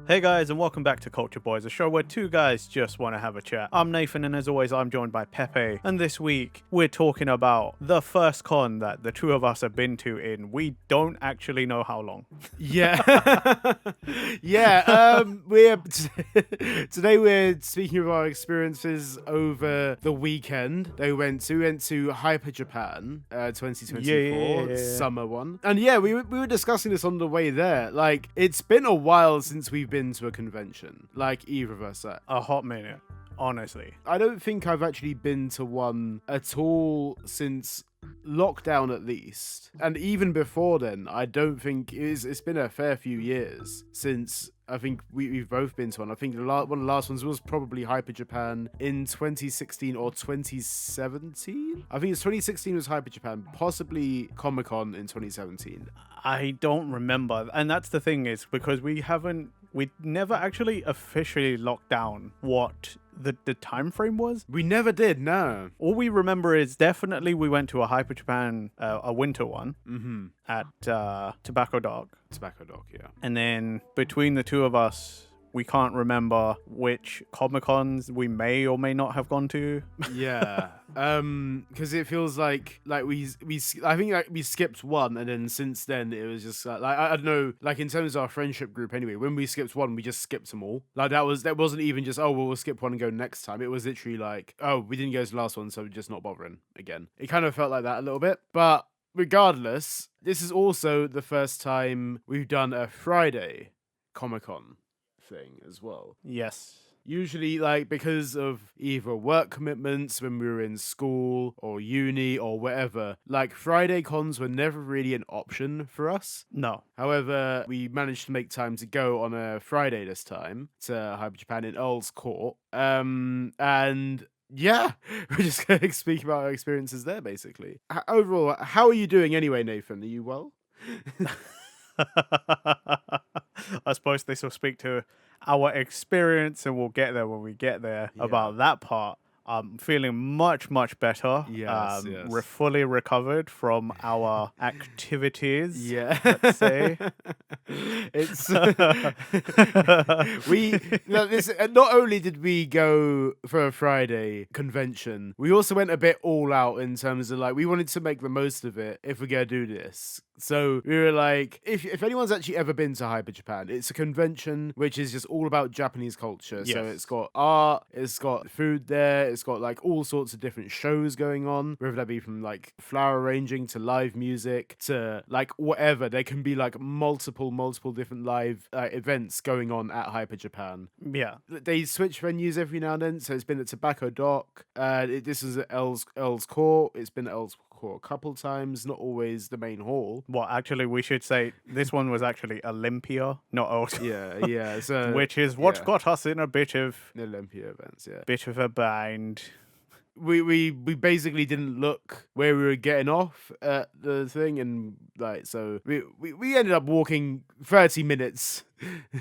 Hey guys, and welcome back to Culture Boys, a show where two guys just want to have a chat. I'm Nathan, and as always, I'm joined by Pepe. And this week, we're talking about the first con that the two of us have been to in we don't actually know how long. Yeah, we're today we're speaking of our experiences over the weekend. We went to Hyper Japan, 2024 Yeah. summer one, and we were discussing this on the way there. Like, it's been a while since we've been to a convention, like either of us. A hot minute, honestly. I don't think I've actually been to one at all since lockdown, at least, and even before then I don't think it's been a fair few years since I think we've both been to one. I think one of the last ones was probably Hyper Japan in 2016 or 2017. I think it's 2016 was Hyper Japan, possibly Comic-Con in 2017. I don't remember, and that's the thing, is because we never actually officially locked down what the time frame was. We never did, no. All we remember is definitely we went to a Hyper Japan, a winter one, at Tobacco Dock. Tobacco Dock, yeah. And then between the two of us, we can't remember which Comic-Cons we may or may not have gone to. Yeah. Because it feels like we I think like we skipped one, and then since then it was just like I don't know, like in terms of our friendship group anyway, when we skipped one, we just skipped them all. Like that wasn't even just, oh well, we'll skip one and go next time. It was literally like, oh, we didn't go to the last one, so we're just not bothering again. It kind of felt like that a little bit. But regardless, this is also the first time we've done a Friday Comic-Con thing as well. Yes. Usually, like, because of either work commitments when we were in school or uni or whatever, like, Friday cons were never really an option for us. No. However, we managed to make time to go on a Friday this time to Hyper Japan in Earl's Court. And yeah, we're just going to speak about our experiences there, basically. Overall, how are you doing anyway, Nathan? Are you well? I suppose this will speak to our experience, and we'll get there when we get there about that part. I'm feeling much, much better. Yes. We're fully recovered from our activities. Yeah. Let's say. It's not only did we go for a Friday convention, we also went a bit all out in terms of, like, we wanted to make the most of it if we're gonna do this. So we were like, if anyone's actually ever been to Hyper Japan, it's a convention which is just all about Japanese culture. Yes. So it's got art, it's got food there, it's got like all sorts of different shows going on, whether that be from like flower arranging to live music to like whatever. There can be like multiple different live events going on at Hyper Japan. Yeah. They switch venues every now and then, so it's been at Tobacco Dock. This is at Earl's Court. It's been at Earl's Court a couple times, not always the main hall. Well, actually, we should say this one was actually Olympia, not Old. Yeah. So which is what got us in a bit of Olympia events. Yeah. bit of a bind. We basically didn't look where we were getting off at the thing, and like so we ended up walking 30 minutes.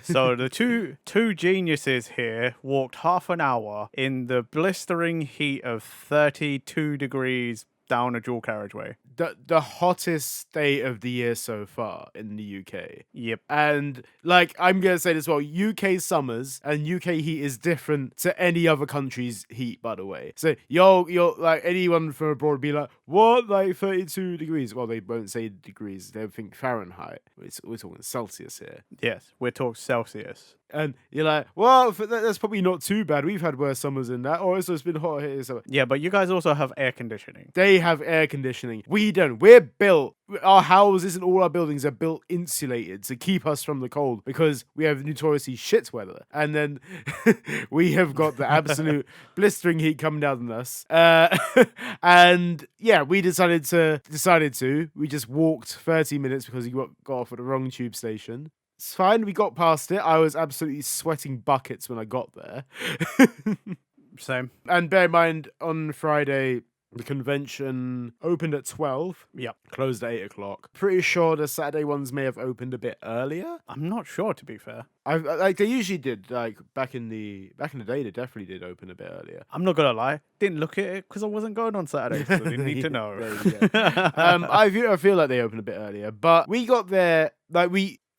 So the two geniuses here walked half an hour in the blistering heat of 32 degrees down a dual carriageway. The hottest day of the year so far in the UK. Yep. And like, I'm gonna say this, well, UK summers and UK heat is different to any other country's heat, by the way. So you're like, anyone from abroad would be like, what, like 32 degrees? Well, they won't say degrees, they'll think Fahrenheit. We're talking Celsius here. Yes, we're talking Celsius. And you're like, well, that's probably not too bad. We've had worse summers than that. Or it's been hot here. So Yeah, but you guys also have air conditioning. they have air conditioning. We don't. We're built. Our houses and all our buildings are built insulated to keep us from the cold, because we have notoriously shit weather. And then we have got the absolute blistering heat coming down on us. And yeah, we decided to. We just walked 30 minutes because we got off at the wrong tube station. It's fine. We got past it. I was absolutely sweating buckets when I got there. Same. And bear in mind, on Friday, the convention opened at 12. Yep. Closed at 8 o'clock. Pretty sure the Saturday ones may have opened a bit earlier. I'm not sure, to be fair. Like they usually did. Like back in the day, they definitely did open a bit earlier. I'm not gonna lie. Didn't look at it because I wasn't going on Saturday, so I didn't need to know. I feel like they opened a bit earlier, but we got there. Like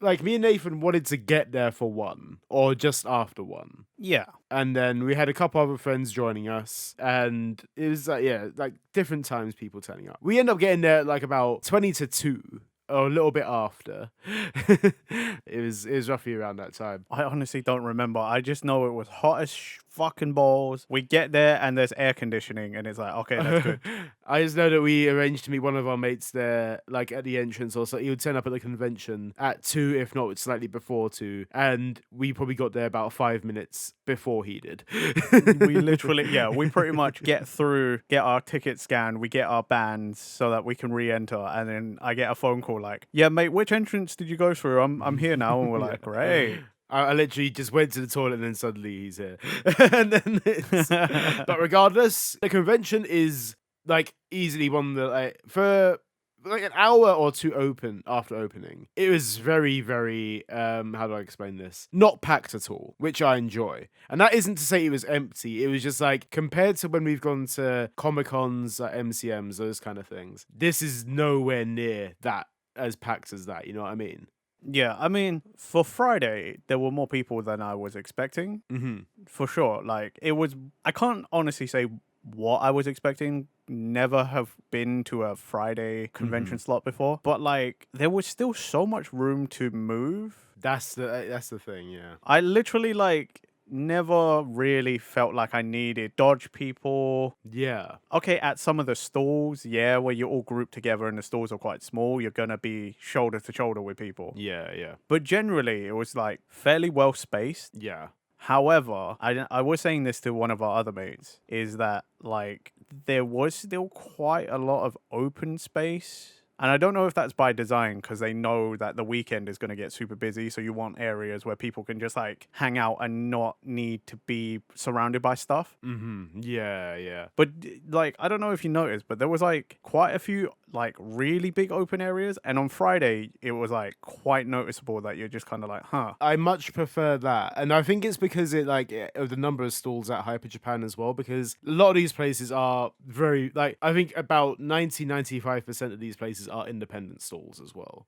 like me and Nathan wanted to get there for 1 or just after 1. Yeah. And then we had a couple other friends joining us, and it was like different times people turning up. We end up getting there at like about 20 to 2 or a little bit after. It was roughly around that time. I honestly don't remember. I just know it was hot as fucking balls. We get there and there's air conditioning, and it's like, okay, that's good. I just know that we arranged to meet one of our mates there, like at the entrance, or so he would turn up at the convention at 2, if not slightly before 2, and we probably got there about 5 minutes before he did. We literally, we pretty much get our ticket scanned, we get our bands so that we can re-enter, and then I get a phone call like, yeah, mate, which entrance did you go through? I'm here now, and we're like, great. I literally just went to the toilet and then suddenly he's here. And then but regardless, the convention is like easily one that like for like an hour or two after opening. It was very, very how do I explain this? Not packed at all, which I enjoy. And that isn't to say it was empty. It was just like compared to when we've gone to Comic-Cons, MCMs, those kind of things. This is nowhere near that as packed as that, you know what I mean? Yeah, I mean, for Friday, there were more people than I was expecting, for sure. Like, I can't honestly say what I was expecting. Never have been to a Friday convention slot before, but like, there was still so much room to move. That's the thing, yeah. I literally like never really felt like I needed dodge people. Yeah. Okay, at some of the stalls, yeah, where you're all grouped together and the stalls are quite small, you're gonna be shoulder to shoulder with people. Yeah, yeah. But generally, it was like fairly well spaced. Yeah. However, I was saying this to one of our other mates, is that like there was still quite a lot of open space. And I don't know if that's by design because they know that the weekend is going to get super busy. So you want areas where people can just like hang out and not need to be surrounded by stuff. Yeah, yeah. But like, I don't know if you noticed, but there was like quite a few like really big open areas. And on Friday, it was like quite noticeable that you're just kind of like, huh. I much prefer that. And I think it's because of the number of stalls at Hyper Japan as well, because a lot of these places are very, like, I think about 95% of these places are independent stalls as well.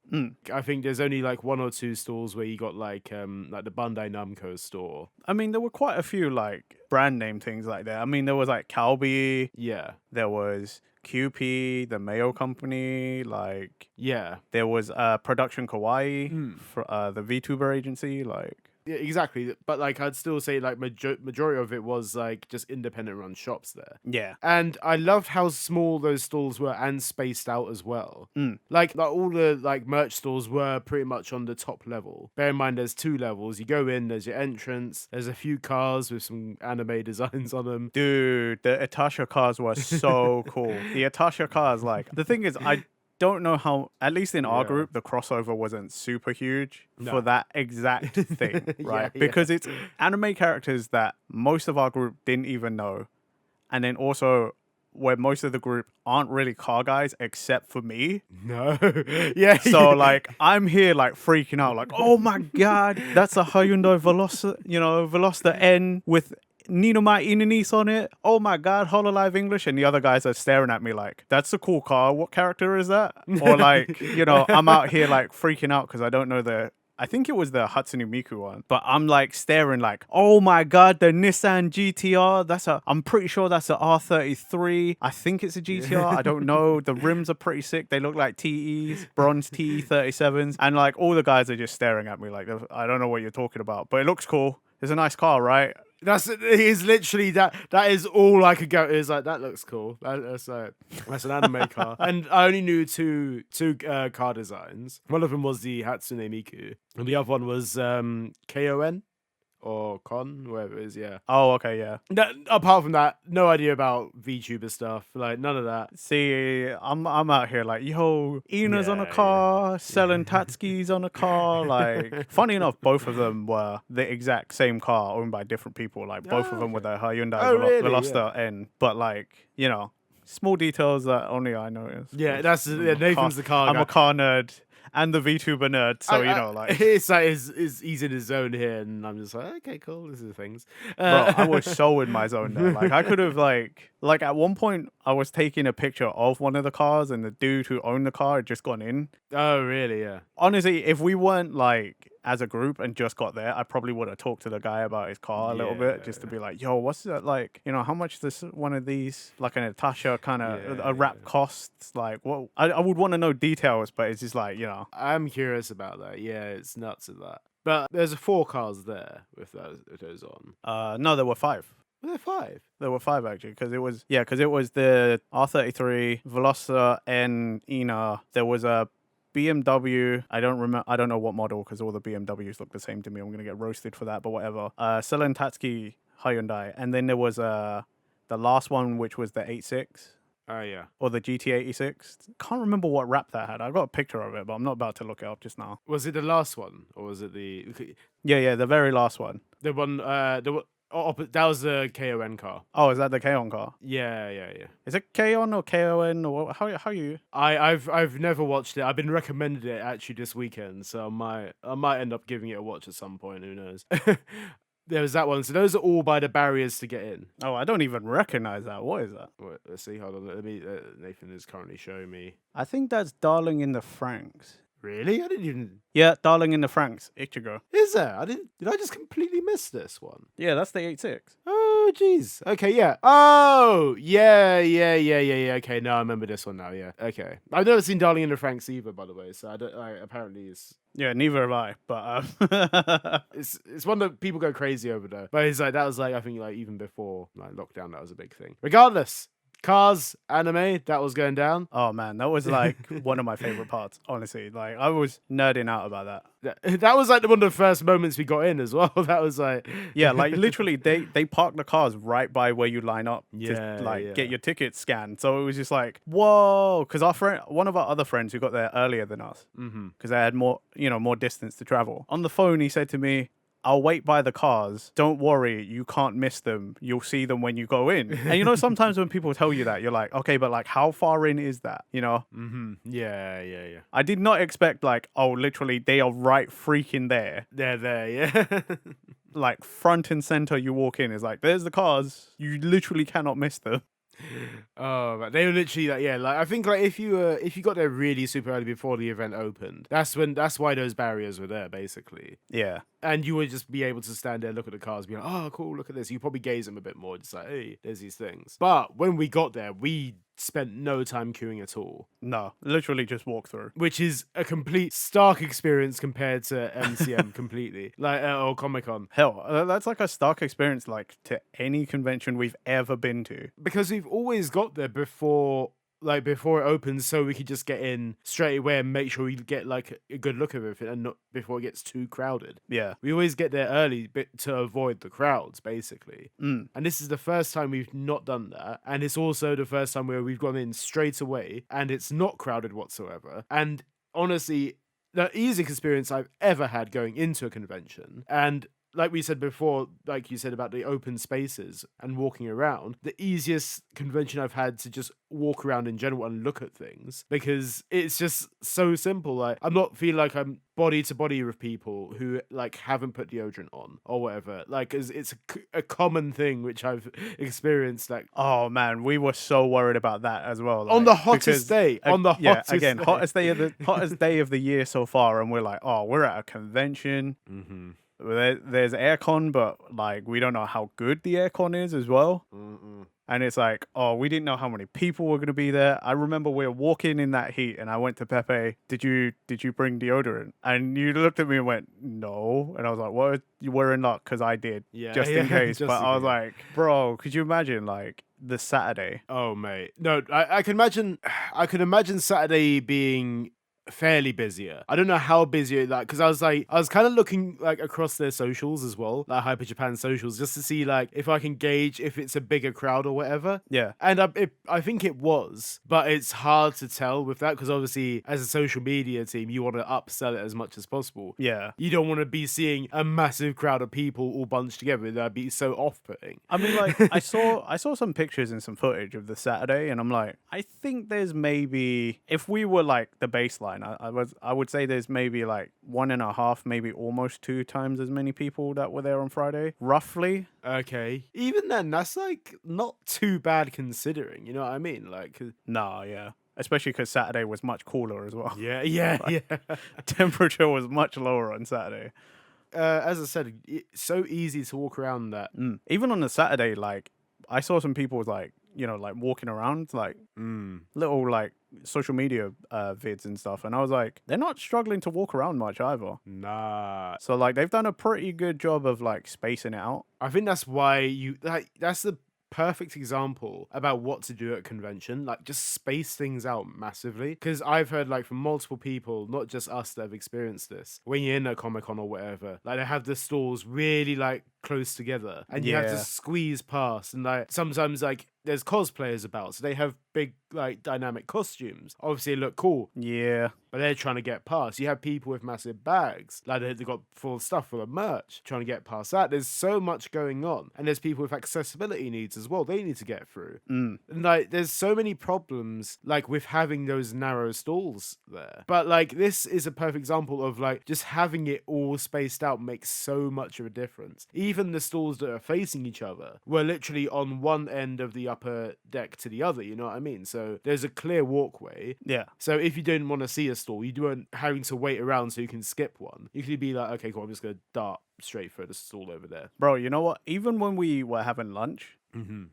I think there's only like 1 or 2 stalls where you got like the Bandai Namco store. I mean, there were quite a few like brand name things like that. I mean, there was like Calbee. Yeah. There was QP, the Mayo Company, like... Yeah. There was Production Kawaii, for, the VTuber agency, like... Yeah, exactly. But like, I'd still say like majority of it was like just independent run shops there. Yeah. And I loved how small those stalls were and spaced out as well. Like all the like merch stores were pretty much on the top level. Bear in mind, there's 2 levels. You go in, there's your entrance. There's a few cars with some anime designs on them. Dude, the Atasha cars were so cool. The Atasha cars, like... The thing is, I don't know how, at least in our group, the crossover wasn't super huge for that exact thing, right? Because it's anime characters that most of our group didn't even know. And then also where most of the group aren't really car guys except for me. No. Yeah. So like, I'm here like freaking out like, oh my God, that's a Hyundai Veloster N with Ninomai Inanis on it. Oh my God, Hololive English. And the other guys are staring at me like, that's a cool car. What character is that? Or like, I'm out here like freaking out because I don't know I think it was the Hatsune Miku one. But I'm like staring like, oh my God, the Nissan GTR. I'm pretty sure that's a R33. I think it's a GTR. I don't know. The rims are pretty sick. They look like TEs, bronze TE 37s. And like all the guys are just staring at me like, I don't know what you're talking about. But it looks cool. It's a nice car, right? It is literally that is all I could go. Is like, that looks cool. That's an anime car. And I only knew two car designs. One of them was the Hatsune Miku, and the other one was KON or Con, whatever it is. Yeah. Oh, okay, yeah. Apart from that, no idea about VTuber stuff. Like none of that. See, I'm out here like, yo, Ina's on a car, selling Tatskis on a car. Like, funny enough, both of them were the exact same car owned by different people. Like, both of them were the Hyundai Veloster N. But like, small details that only I noticed. Yeah, Nathan's the car guy. I'm a car nerd. and the VTuber nerd. So like, it's like he's in his zone here, and I'm just like, okay, cool. This is things. bro, I was so in my zone there. Like, I could have like at one point I was taking a picture of one of the cars, and the dude who owned the car had just gone in. Oh, really? Yeah. Honestly, if we weren't like as a group and just got there, I probably would have talked to the guy about his car a little bit, just to be like, yo, what's that like? How much does one of these, like a Natasha kind of a wrap costs? Like, what? I would want to know details, but it's just like, I'm curious about that. Yeah, it's nuts of that. But there's 4 cars there with those on. No, there were 5. Were there 5? There were 5 actually, because it was the R33, Veloster, and Ina. There was a BMW. I don't know what model, because all the BMWs look the same to me. I'm gonna get roasted for that, but whatever. Selentatsky Hyundai, and then there was the last one, which was the 86. Oh yeah. Or the GT86. Can't remember what wrap that had. I got a picture of it, but I'm not about to look it up just now. Was it the last one, or was it the? Yeah, the very last one. The one. That was the KON car. Oh, is that the K-On car? Yeah. Is it K-On or KON, or how you? I've never watched it. I've been recommended it actually this weekend, so I might end up giving it a watch at some point. Who knows? There was that one. So those are all by the barriers to get in. Oh, I don't even recognize that. What is that? Wait, let's see. Hold on. Let me. Nathan is currently showing me. I think that's Darling in the Franks. Really? I didn't even. Yeah, Darling in the Franks, Ichigo. Is there? Did I just completely miss this one? Yeah, that's the 86. Oh, jeez. Okay, yeah. Oh, yeah. Okay, no, I remember this one now. Yeah. Okay. I've never seen Darling in the Franks either, by the way. So I don't. Apparently, it's. Yeah, neither have I. But it's one that people go crazy over though. But it's like that was like I think like even before like lockdown that was a big thing. Regardless. Cars, anime, that was going down. Oh man, that was like one of my favorite parts. Honestly, like I was nerding out about that. That was like one of the first moments we got in as well. That was like yeah, like literally they park the cars right by where you line up to get your tickets scanned. So it was just like whoa, because one of our other friends who got there earlier than us, because they had more distance to travel. On the phone, he said to me, I'll wait by the cars. Don't worry, you can't miss them. You'll see them when you go in. And sometimes when people tell you that, you're like, okay, but like how far in is that? Mm-hmm. Yeah. I did not expect like, oh, literally they are right freaking there. They're there, yeah. Like front and center you walk in is like, there's the cars. You literally cannot miss them. Oh, but they were literally like, yeah, like I think like if you got there really super early before the event opened, that's why those barriers were there basically. Yeah. And you would just be able to stand there, look at the cars, be like, oh, cool, look at this. You probably gaze them a bit more, just like, hey, there's these things. But when we got there, we spent no time queuing at all. No, literally just walk through. Which is a complete stark experience compared to MCM completely. Like, or Comic-Con. Hell, that's like a stark experience like to any convention we've ever been to. Because we've always got there before it opens, so we could just get in straight away and make sure we get like a good look at everything and not before it gets too crowded. Yeah. We always get there early to avoid the crowds, basically. And this is the first time we've not done that. And it's also the first time where we've gone in straight away and it's not crowded whatsoever. And honestly, the easiest experience I've ever had going into a convention. And like we said before, like you said about the open spaces and walking around, the easiest convention I've had to just walk around in general and look at things, because it's just so simple. Like I'm not feeling like I'm body to body with people who like haven't put deodorant on or whatever. Like it's a common thing which I've experienced. Like, oh man, we were so worried about that as well. Like, on the hottest day, hottest day of the year so far, and we're like, oh, we're at a convention. Mm-hmm. There's aircon, but like we don't know how good the aircon is as well. And it's like, oh, we didn't know how many people were going to be there. I remember we were walking in that heat, and I went to Pepe. Did you bring deodorant? And you looked at me and went, no. And I was like, well, you were in luck because I did, just in case. But I was like, bro, could you imagine like the Saturday? Oh mate, no, I can imagine. I can imagine Saturday being fairly busier. I don't know how busy that, because I was kind of looking like across their socials as well, like Hyper Japan socials, just to see like if I can gauge if it's a bigger crowd or whatever. Yeah. And I think it was, but it's hard to tell with that, because obviously as a social media team you want to upsell it as much as possible. Yeah. You don't want to be seeing a massive crowd of people all bunched together. That'd be so off-putting. I mean, like I saw some pictures and some footage of the Saturday, and I'm like, I think there's maybe, if we were like the baseline, line. I would say there's maybe like 1.5, maybe almost 2 times as many people that were there on Friday, roughly. Okay. Even then, that's like not too bad considering. You know what I mean? Like, Nah, yeah. Especially because Saturday was much cooler as well. yeah, yeah, yeah. Temperature was much lower on Saturday. As I said, it's so easy to walk around that. Even on the Saturday, like I saw some people like like walking around, like little like social media vids and stuff, and I was like, they're not struggling to walk around much either. Nah. So like they've done a pretty good job of like spacing it out. I think that's why that's the perfect example about what to do at a convention. Like, just space things out massively. Because I've heard, like, from multiple people, not just us that have experienced this, when you're in a Comic-Con or whatever, like, they have the stalls really, like, close together. And you have to Yeah. squeeze past. And, like, sometimes, like, there's cosplayers about, so they have big, like, dynamic costumes. Obviously, they look cool. Yeah. But they're trying to get past. You have people with massive bags, like they've got full stuff full of merch, trying to get past that. There's so much going on, and there's people with accessibility needs as well. They need to get through. And like, there's so many problems, like with having those narrow stalls there. But like, this is a perfect example of like just having it all spaced out makes so much of a difference. Even the stalls that are facing each other were literally on one end of the upper deck to the other. You know what I mean? So there's a clear walkway. Yeah. So if you didn't want to see a stall, you weren't having to wait around so you can skip one. You could be like, okay, cool, I'm just going to dart straight for the stall over there. Bro, you know what? Even when we were having lunch,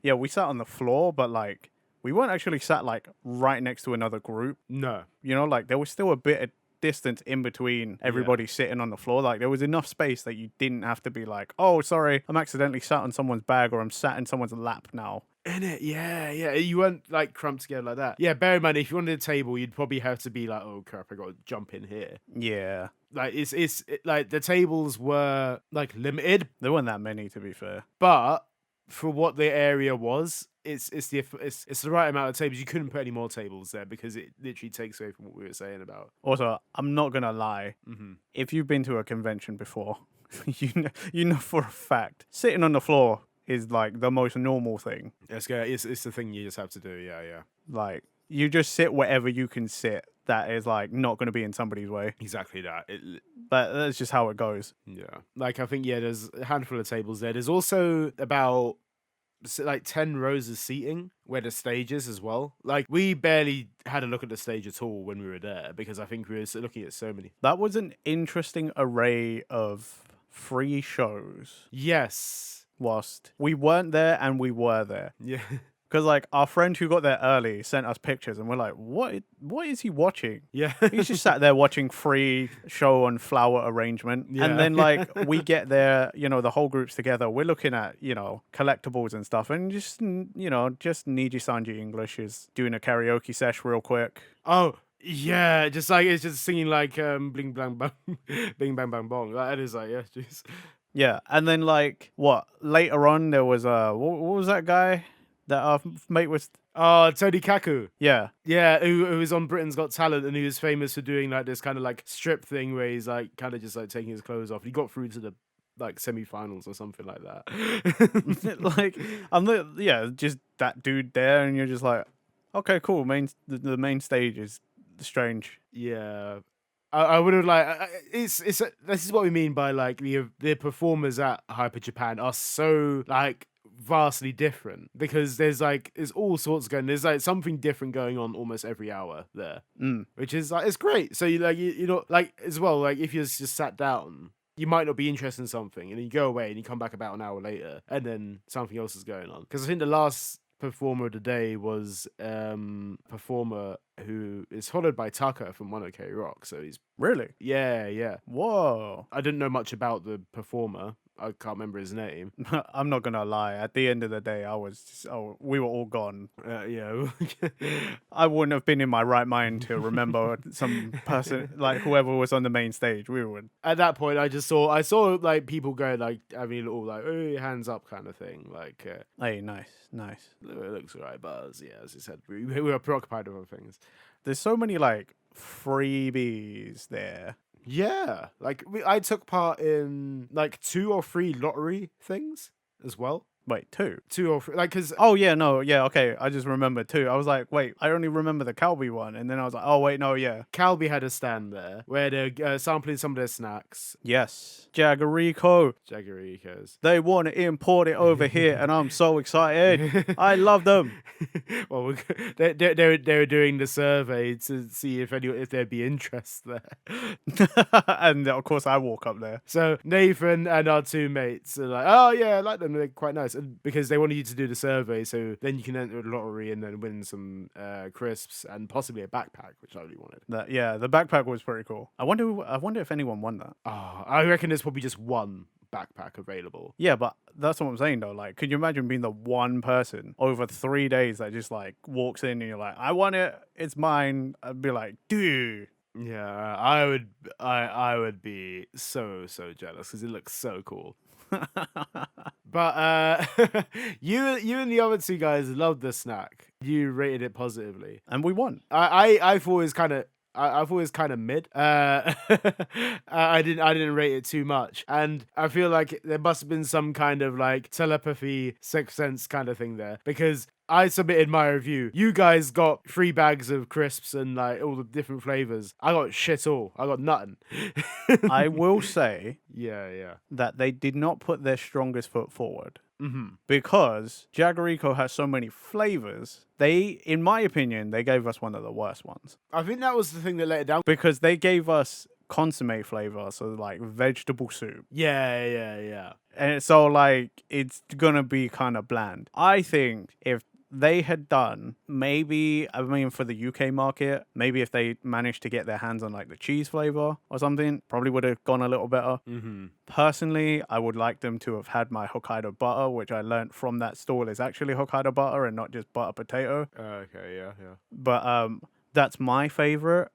yeah, we sat on the floor, but like we weren't actually sat like right next to another group. No. You know, like there was still a bit of distance in between everybody sitting on the floor. Like there was enough space that you didn't have to be like, oh, sorry, I'm accidentally sat on someone's bag or I'm sat in someone's lap now. In it, yeah. You weren't like crumped together like that. Yeah, bear in mind, if you wanted a table, you'd probably have to be like, oh crap, I gotta jump in here. Yeah. Like like the tables were like limited, There weren't that many, to be fair. but for what the area was, it's the right amount of tables. You couldn't put any more tables there because it literally takes away from what we were saying about. Also, I'm not gonna lie. If you've been to a convention before, you know for a fact sitting on the floor is like the most normal thing. It's the thing you just have to do. Yeah. Like you just sit wherever you can sit. That is like not going to be in somebody's way. Exactly that. But that's just how it goes. Yeah. Like I think there's a handful of tables there. There's also about like 10 rows of seating where the stage is as well. Like we barely had a look at the stage at all when we were there because I think we were looking at so many. That was an interesting array of free shows. Yes. Whilst we weren't there and we were there. Yeah. Because like our friend who got there early sent us pictures and we're like, what is he watching? Yeah. He's just sat there watching free show on flower arrangement. Yeah. And then like we get there, the whole group's together. We're looking at, collectibles and stuff. And just Niji Sanji English is doing a karaoke sesh real quick. Oh, yeah. Just like, it's just singing like bling blang bang, bing bang bang bong. That is like, yeah, jeez. Yeah. And then like later on there was what was that guy that our mate was? Oh, Tony Kaku. Yeah. Yeah, who was on Britain's Got Talent and he was famous for doing like this kind of like strip thing where he's like kind of just like taking his clothes off. He got through to the like semi-finals or something like that. Like just that dude there, and you're just like, okay, cool. The main stage is strange. Yeah. I would have like this is what we mean by like the performers at Hyper Japan are so like vastly different because there's all sorts going. There's like something different going on almost every hour there, which is like it's great. So you know like as well like if you're just sat down, you might not be interested in something, and then you go away and you come back about an hour later, and then something else is going on. Because I think the last performer of the day was performer who is followed by Tucker from 1OK Rock. So he's Really? yeah. Whoa. I didn't know much about the performer. I can't remember his name. I'm not gonna lie. At the end of the day, we were all gone. Yeah. I wouldn't have been in my right mind to remember some person like whoever was on the main stage. We would. At that point, I saw like people go like having a little like oh hands up kind of thing. Like, hey, nice. It looks alright, but yeah, as I said, we were preoccupied with other things. There's so many like freebies there. Yeah, like I took part in like 2 or 3 lottery things as well. Wait, 2? 2 or 3. Like, because Oh yeah, no, yeah, okay. I just remembered 2. I was like, wait, I only remember the Calbee one, and then I was like, oh wait, no, yeah. Calbee had a stand there where they're sampling some of their snacks. Yes, Jaggerico. Jagaricos. They want to import it over here, and I'm so excited. I love them. Well, they were doing the survey to see if there'd be interest there. And of course, I walk up there. So Nathan and our 2 mates are like, oh yeah, I like them. They're quite nice, and because they wanted you to do the survey, so then you can enter the lottery and then win some crisps and possibly a backpack, which I really wanted. Yeah, the backpack was pretty cool. I wonder if anyone won that. Oh, I reckon there's probably just one backpack available. Yeah, but that's what I'm saying though. Like, could you imagine being the one person over 3 days that just like walks in and you're like, I want it, it's mine. I'd be like, dude. Yeah, I would be so jealous because it looks so cool. But you and the other 2 guys loved the snack. You rated it positively. And we won. I've always kind of I've always kind of mid. I didn't rate it too much, and I feel like there must have been some kind of like telepathy, sixth sense kind of thing there, because I submitted my review. You guys got 3 bags of crisps and like all the different flavors. I got shit all. I got nothing. I will say Yeah. that they did not put their strongest foot forward. Mm-hmm. Because Jaggerico has so many flavors, in my opinion, they gave us one of the worst ones. I think that was the thing that let it down. Because they gave us consomme flavor, so like vegetable soup. Yeah. And so like it's gonna be kind of bland. I think if they had done maybe, I mean, for the UK market, maybe if they managed to get their hands on like the cheese flavor or something, probably would have gone a little better. Mm-hmm. Personally, I would like them to have had my Hokkaido butter, which I learned from that stall is actually Hokkaido butter and not just butter potato. Okay, yeah. But that's my favorite.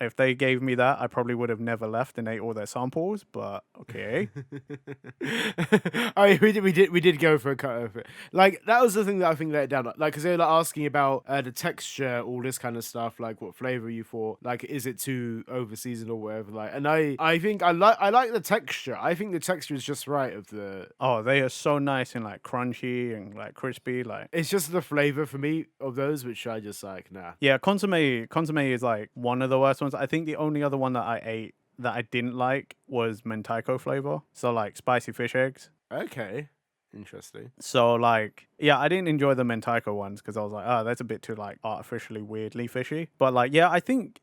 If they gave me that, I probably would have never left and ate all their samples. But okay. I mean, we did go for a cut of it. Like that was the thing that I think let it down. Like, because they were like asking about the texture, all this kind of stuff. Like, what flavor you for? Like, is it too over seasoned or whatever? Like, and I think I like the texture. I think the texture is just right of the. Oh, they are so nice and like crunchy and like crispy. Like it's just the flavor for me of those, which I just like nah. Yeah, consomme is like one of the worst ones. I think the only other one that I ate that I didn't like was mentaiko flavor. So like spicy fish eggs. Okay. Interesting. So like, yeah, I didn't enjoy the mentaiko ones because I was like, oh, that's a bit too like artificially weirdly fishy. But like, yeah, I think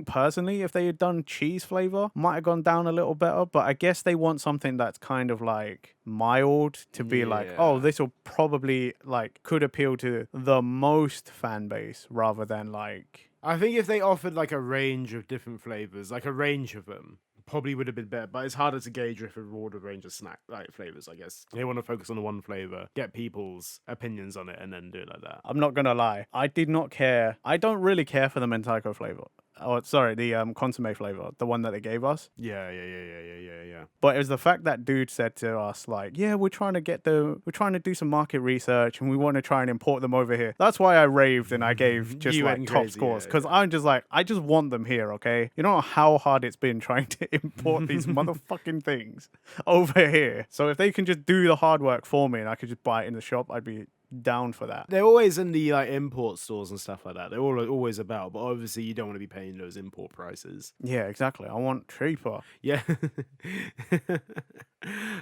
personally, if they had done cheese flavor, might have gone down a little better. But I guess they want something that's kind of like mild to be like, oh, this will probably like could appeal to the most fan base rather than like. I think if they offered like a range of different flavors, like a range of them, probably would have been better. But it's harder to gauge if a broader range of snack like flavors. I guess they want to focus on the one flavor, get people's opinions on it, and then do it like that. I'm not gonna lie, I did not care. I don't really care for the mentaiko flavor. Oh, sorry, the consomme flavor, the one that they gave us. Yeah. But it was the fact that dude said to us, like, yeah, we're trying to do some market research and we want to try and import them over here. That's why I raved and I gave just You like went top crazy, scores. yeah, Because I'm just like, I just want them here, okay? You know how hard it's been trying to import these motherfucking things over here. So if they can just do the hard work for me and I could just buy it in the shop, I'd be down for that. They're always in the like import stores and stuff like that. They're always about, but obviously you don't want to be paying those import prices. Yeah, exactly. I want cheaper. Yeah.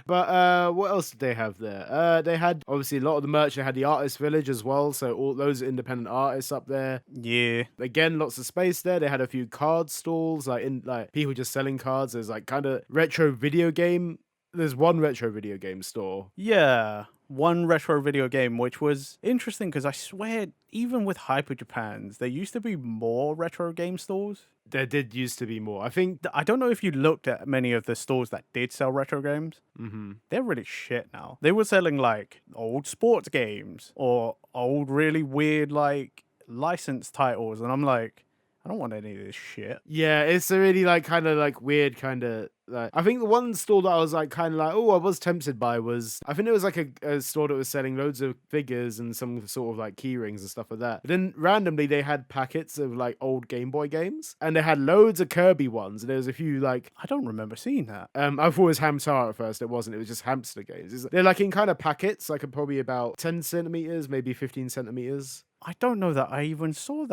But what else did they have there? They had obviously a lot of the merch. They had the artist village as well, so all those independent artists up there. Yeah. Again, lots of space there. They had a few card stalls, like people just selling cards. There's like kind of retro video game. There's one retro video game store. Yeah. One retro video game, which was interesting because I swear, even with Hyper Japans, there used to be more retro game stores. There did used to be more. I don't know if you looked at many of the stores that did sell retro games. Mm-hmm. They're really shit now. They were selling like old sports games or old really weird like licensed titles, and I'm like, I don't want any of this shit. Yeah, it's a really like kind of like weird kind of like, I think the one store that I was like kind of like, oh, I was tempted by was, I think it was like a store that was selling loads of figures and some sort of like key rings and stuff like that. But then randomly they had packets of like old Game Boy games, and they had loads of Kirby ones, and there was a few like, I don't remember seeing that. I thought it was Hamtaro at first. It wasn't. It was just hamster games. They're like in kind of packets, like probably about 10 centimeters, maybe 15 centimeters. I don't know that I even saw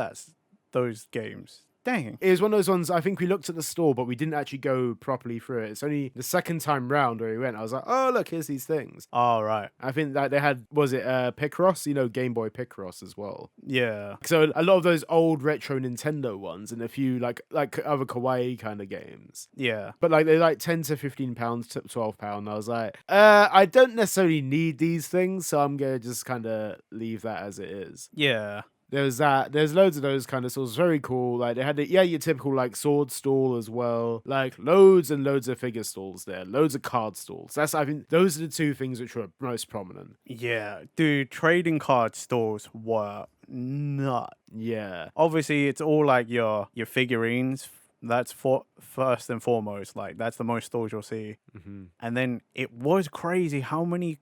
those games. Dang. It was one of those ones, I think we looked at the store, but we didn't actually go properly through it. It's only the second time round where we went, I was like, oh, look, here's these things. All right. I think that they had, was it Picross? You know, Game Boy Picross as well. Yeah. So a lot of those old retro Nintendo ones and a few like other kawaii kind of games. Yeah. But like they're like 10 to 15 pounds to 12 pound. I was like, I don't necessarily need these things, so I'm gonna just kind of leave that as it is. Yeah. There's that. There's loads of those kind of stalls. Very cool. Like they had your typical like sword stall as well. Like loads and loads of figure stalls there. Loads of card stalls. I think those are the two things which were most prominent. Yeah. Dude, trading card stores were nuts. Yeah. Obviously, it's all like your figurines. That's first and foremost. Like that's the most stores you'll see. Mm-hmm. And then it was crazy how many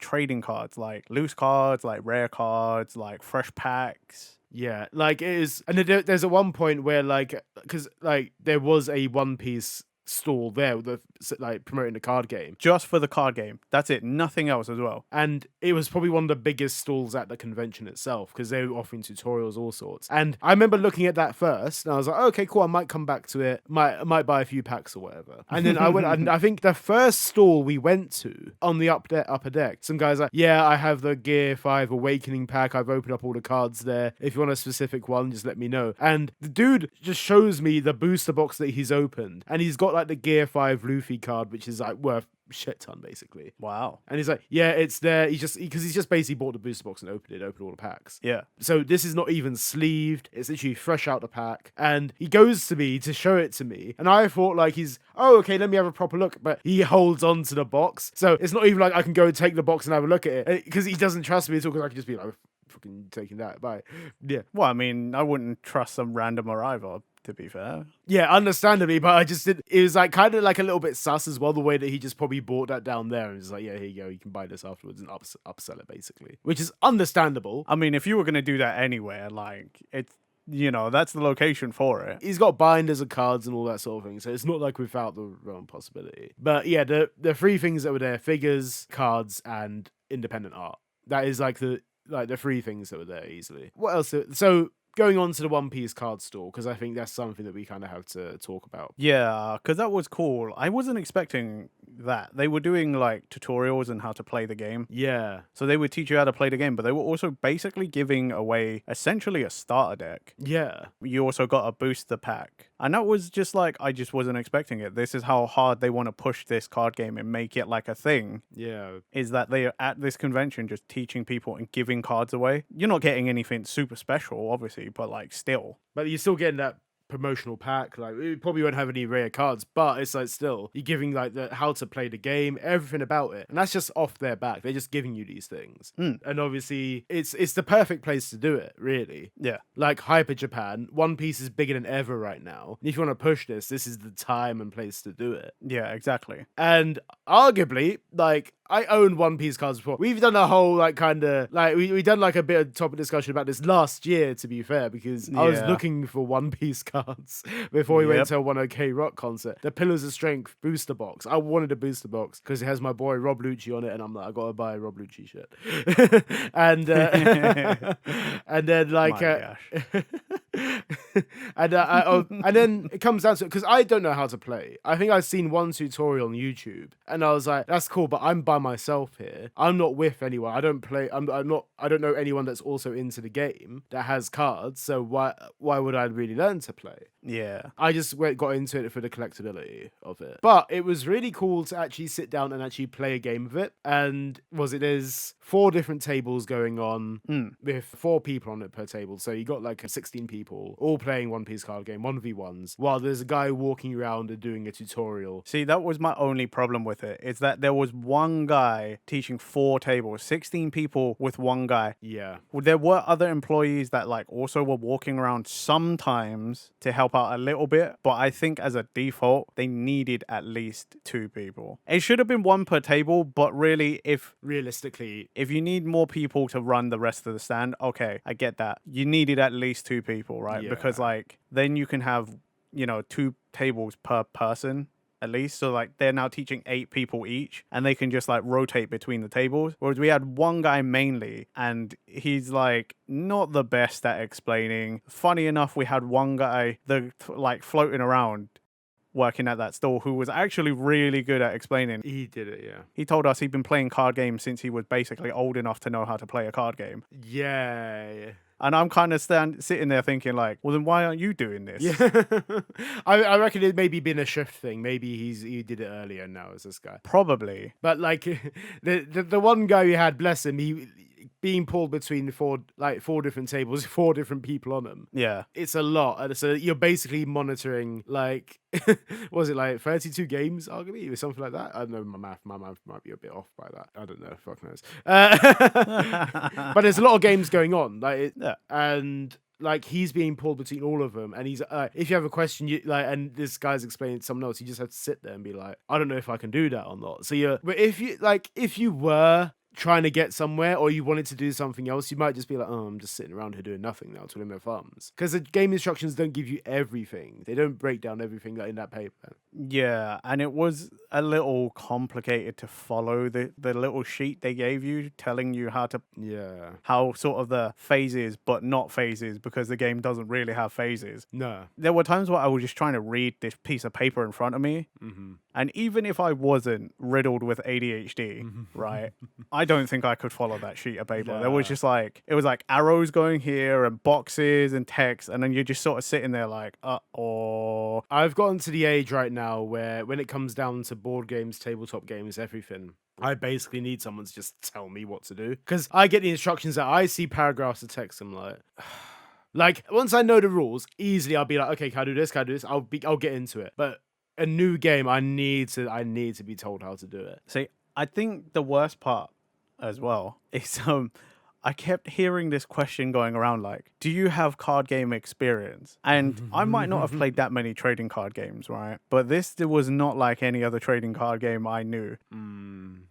trading cards, like loose cards, like rare cards, like fresh packs. Yeah, like it is, and there's a one point where like, because like there was a One Piece stall there with like promoting the card game, Just for the card game. That's it. Nothing else as well. and it was probably one of the biggest stalls at the convention itself because they were offering tutorials, all sorts. And I remember looking at that first, and I was like, okay, cool, I might come back to it, might buy a few packs or whatever. And then I went, and I think the first stall we went to on the upper deck, some guys like, yeah, I have the Gear 5 Awakening pack, I've opened up all the cards there, if you want a specific one, just let me know. And the dude just shows me the booster box that he's opened, and he's got like the Gear 5 Luffy card, which is like worth shit ton basically. Wow. And he's like, yeah, it's there. He's just basically bought the booster box and opened all the packs. Yeah. So this is not even sleeved. It's literally fresh out the pack. And he goes to me to show it to me. And I thought like oh, okay, let me have a proper look. But he holds on to the box. So it's not even like I can go take the box and have a look at it. Because he doesn't trust me at all, because I can just be like, fucking taking that. Bye. Yeah. Well, I mean, I wouldn't trust some random arrival, to be fair. Yeah, understandably, but I just did. It was like kind of like a little bit sus as well, the way that he just probably bought that down there and was like, yeah, here you go, you can buy this afterwards and upsell it basically, which is understandable. I mean, if you were going to do that anywhere, like, it's, that's the location for it. He's got binders of cards and all that sort of thing, so it's not like without the realm possibility. But yeah, the three things that were there: figures, cards, and independent art. That is like the three things that were there easily. What else? So going on to the One Piece card store, because I think that's something that we kind of have to talk about. Yeah, because that was cool. I wasn't expecting that. They were doing like tutorials on how to play the game. Yeah. So they would teach you how to play the game, but they were also basically giving away essentially a starter deck. Yeah. You also got a booster pack. And that was just like, I just wasn't expecting it. This is how hard they want to push this card game and make it like a thing. Yeah. Is that they are at this convention just teaching people and giving cards away. You're not getting anything super special, obviously, but like still. But you're still getting that promotional pack. Like, it probably won't have any rare cards, but it's like still you're giving like the how to play the game, everything about it, and that's just off their back. They're just giving you these things, and obviously it's the perfect place to do it, really. Yeah, like Hyper Japan, One Piece is bigger than ever right now. And if you want to push this is the time and place to do it. Yeah, exactly. And arguably, like, I own One Piece cards before. We've done a whole like kind of like we done like a bit of topic discussion about this last year, to be fair, because I was looking for One Piece cards before we went to a 1OK Rock concert. The Pillars of Strength booster box. I wanted a booster box because it has my boy Rob Lucci on it, and I'm like, I gotta buy a Rob Lucci shit. And and then like and then it comes down to it because I don't know how to play. I think I've seen one tutorial on YouTube, and I was like, that's cool, but I'm by myself here. I'm not with anyone. I don't play. I don't know anyone that's also into the game that has cards. So why would I really learn to play? Yeah. I just got into it for the collectability of it. But it was really cool to actually sit down and actually play a game of it. And there's 4 different tables going on with 4 people on it per table. So you got like 16 people all playing One Piece card game, 1v1s, while there's a guy walking around and doing a tutorial. See, that was my only problem with it, is that there was one guy teaching 4 tables, 16 people with one guy. Yeah. There were other employees that like also were walking around sometimes to help out a little bit, but I think as a default, they needed at least 2 people. It should have been 1 per table, but really Realistically, if you need more people to run the rest of the stand, okay, I get that. You needed at least 2 people, right? Yeah. Because like then you can have, 2 tables per person at least. So like they're now teaching 8 people each and they can just like rotate between the tables. Whereas we had one guy mainly and he's like not the best at explaining. Funny enough, we had one guy that like floating around working at that store who was actually really good at explaining. he did it, yeah. He told us he'd been playing card games since he was basically old enough to know how to play a card game. Yeah. And I'm kind of sitting there thinking like, well, then why aren't you doing this? Yeah. I reckon it maybe been a shift thing. Maybe he did it earlier now as this guy. Probably. But like the one guy we had, bless him, he being pulled between 4 different tables, 4 different people on them. Yeah. It's a lot. And so you're basically monitoring like was it like 32 games arguably or something like that? I don't know, my math might be a bit off by that. I don't know, fuck knows. But there's a lot of games going on. Yeah. And like he's being pulled between all of them, and he's if you have a question, and this guy's explaining to someone else, you just have to sit there and be like, I don't know if I can do that or not. So but if you were trying to get somewhere or you wanted to do something else, you might just be like, oh, I'm just sitting around here doing nothing now, twiddling my thumbs. Because the game instructions don't give you everything. They don't break down everything in that paper. Yeah, and it was a little complicated to follow the little sheet they gave you telling you how sort of the phases but not phases, because the game doesn't really have phases. No. There were times where I was just trying to read this piece of paper in front of me, and even if I wasn't riddled with ADHD, right, I don't think I could follow that sheet of paper. There was just like, it was like arrows going here and boxes and text, and then you're just sort of sitting there like, uh-oh. I've gotten to the age right now where when it comes down to board games, tabletop games, everything, I basically need someone to just tell me what to do. Because I get the instructions that I see paragraphs of text, I'm like... Like, once I know the rules, easily I'll be like, okay, can I do this? Can I do this? I'll get into it. But a new game, I need to be told how to do it. See, I think the worst part as well is I kept hearing this question going around like, do you have card game experience? And I might not have played that many trading card games, right? But this was not like any other trading card game I knew.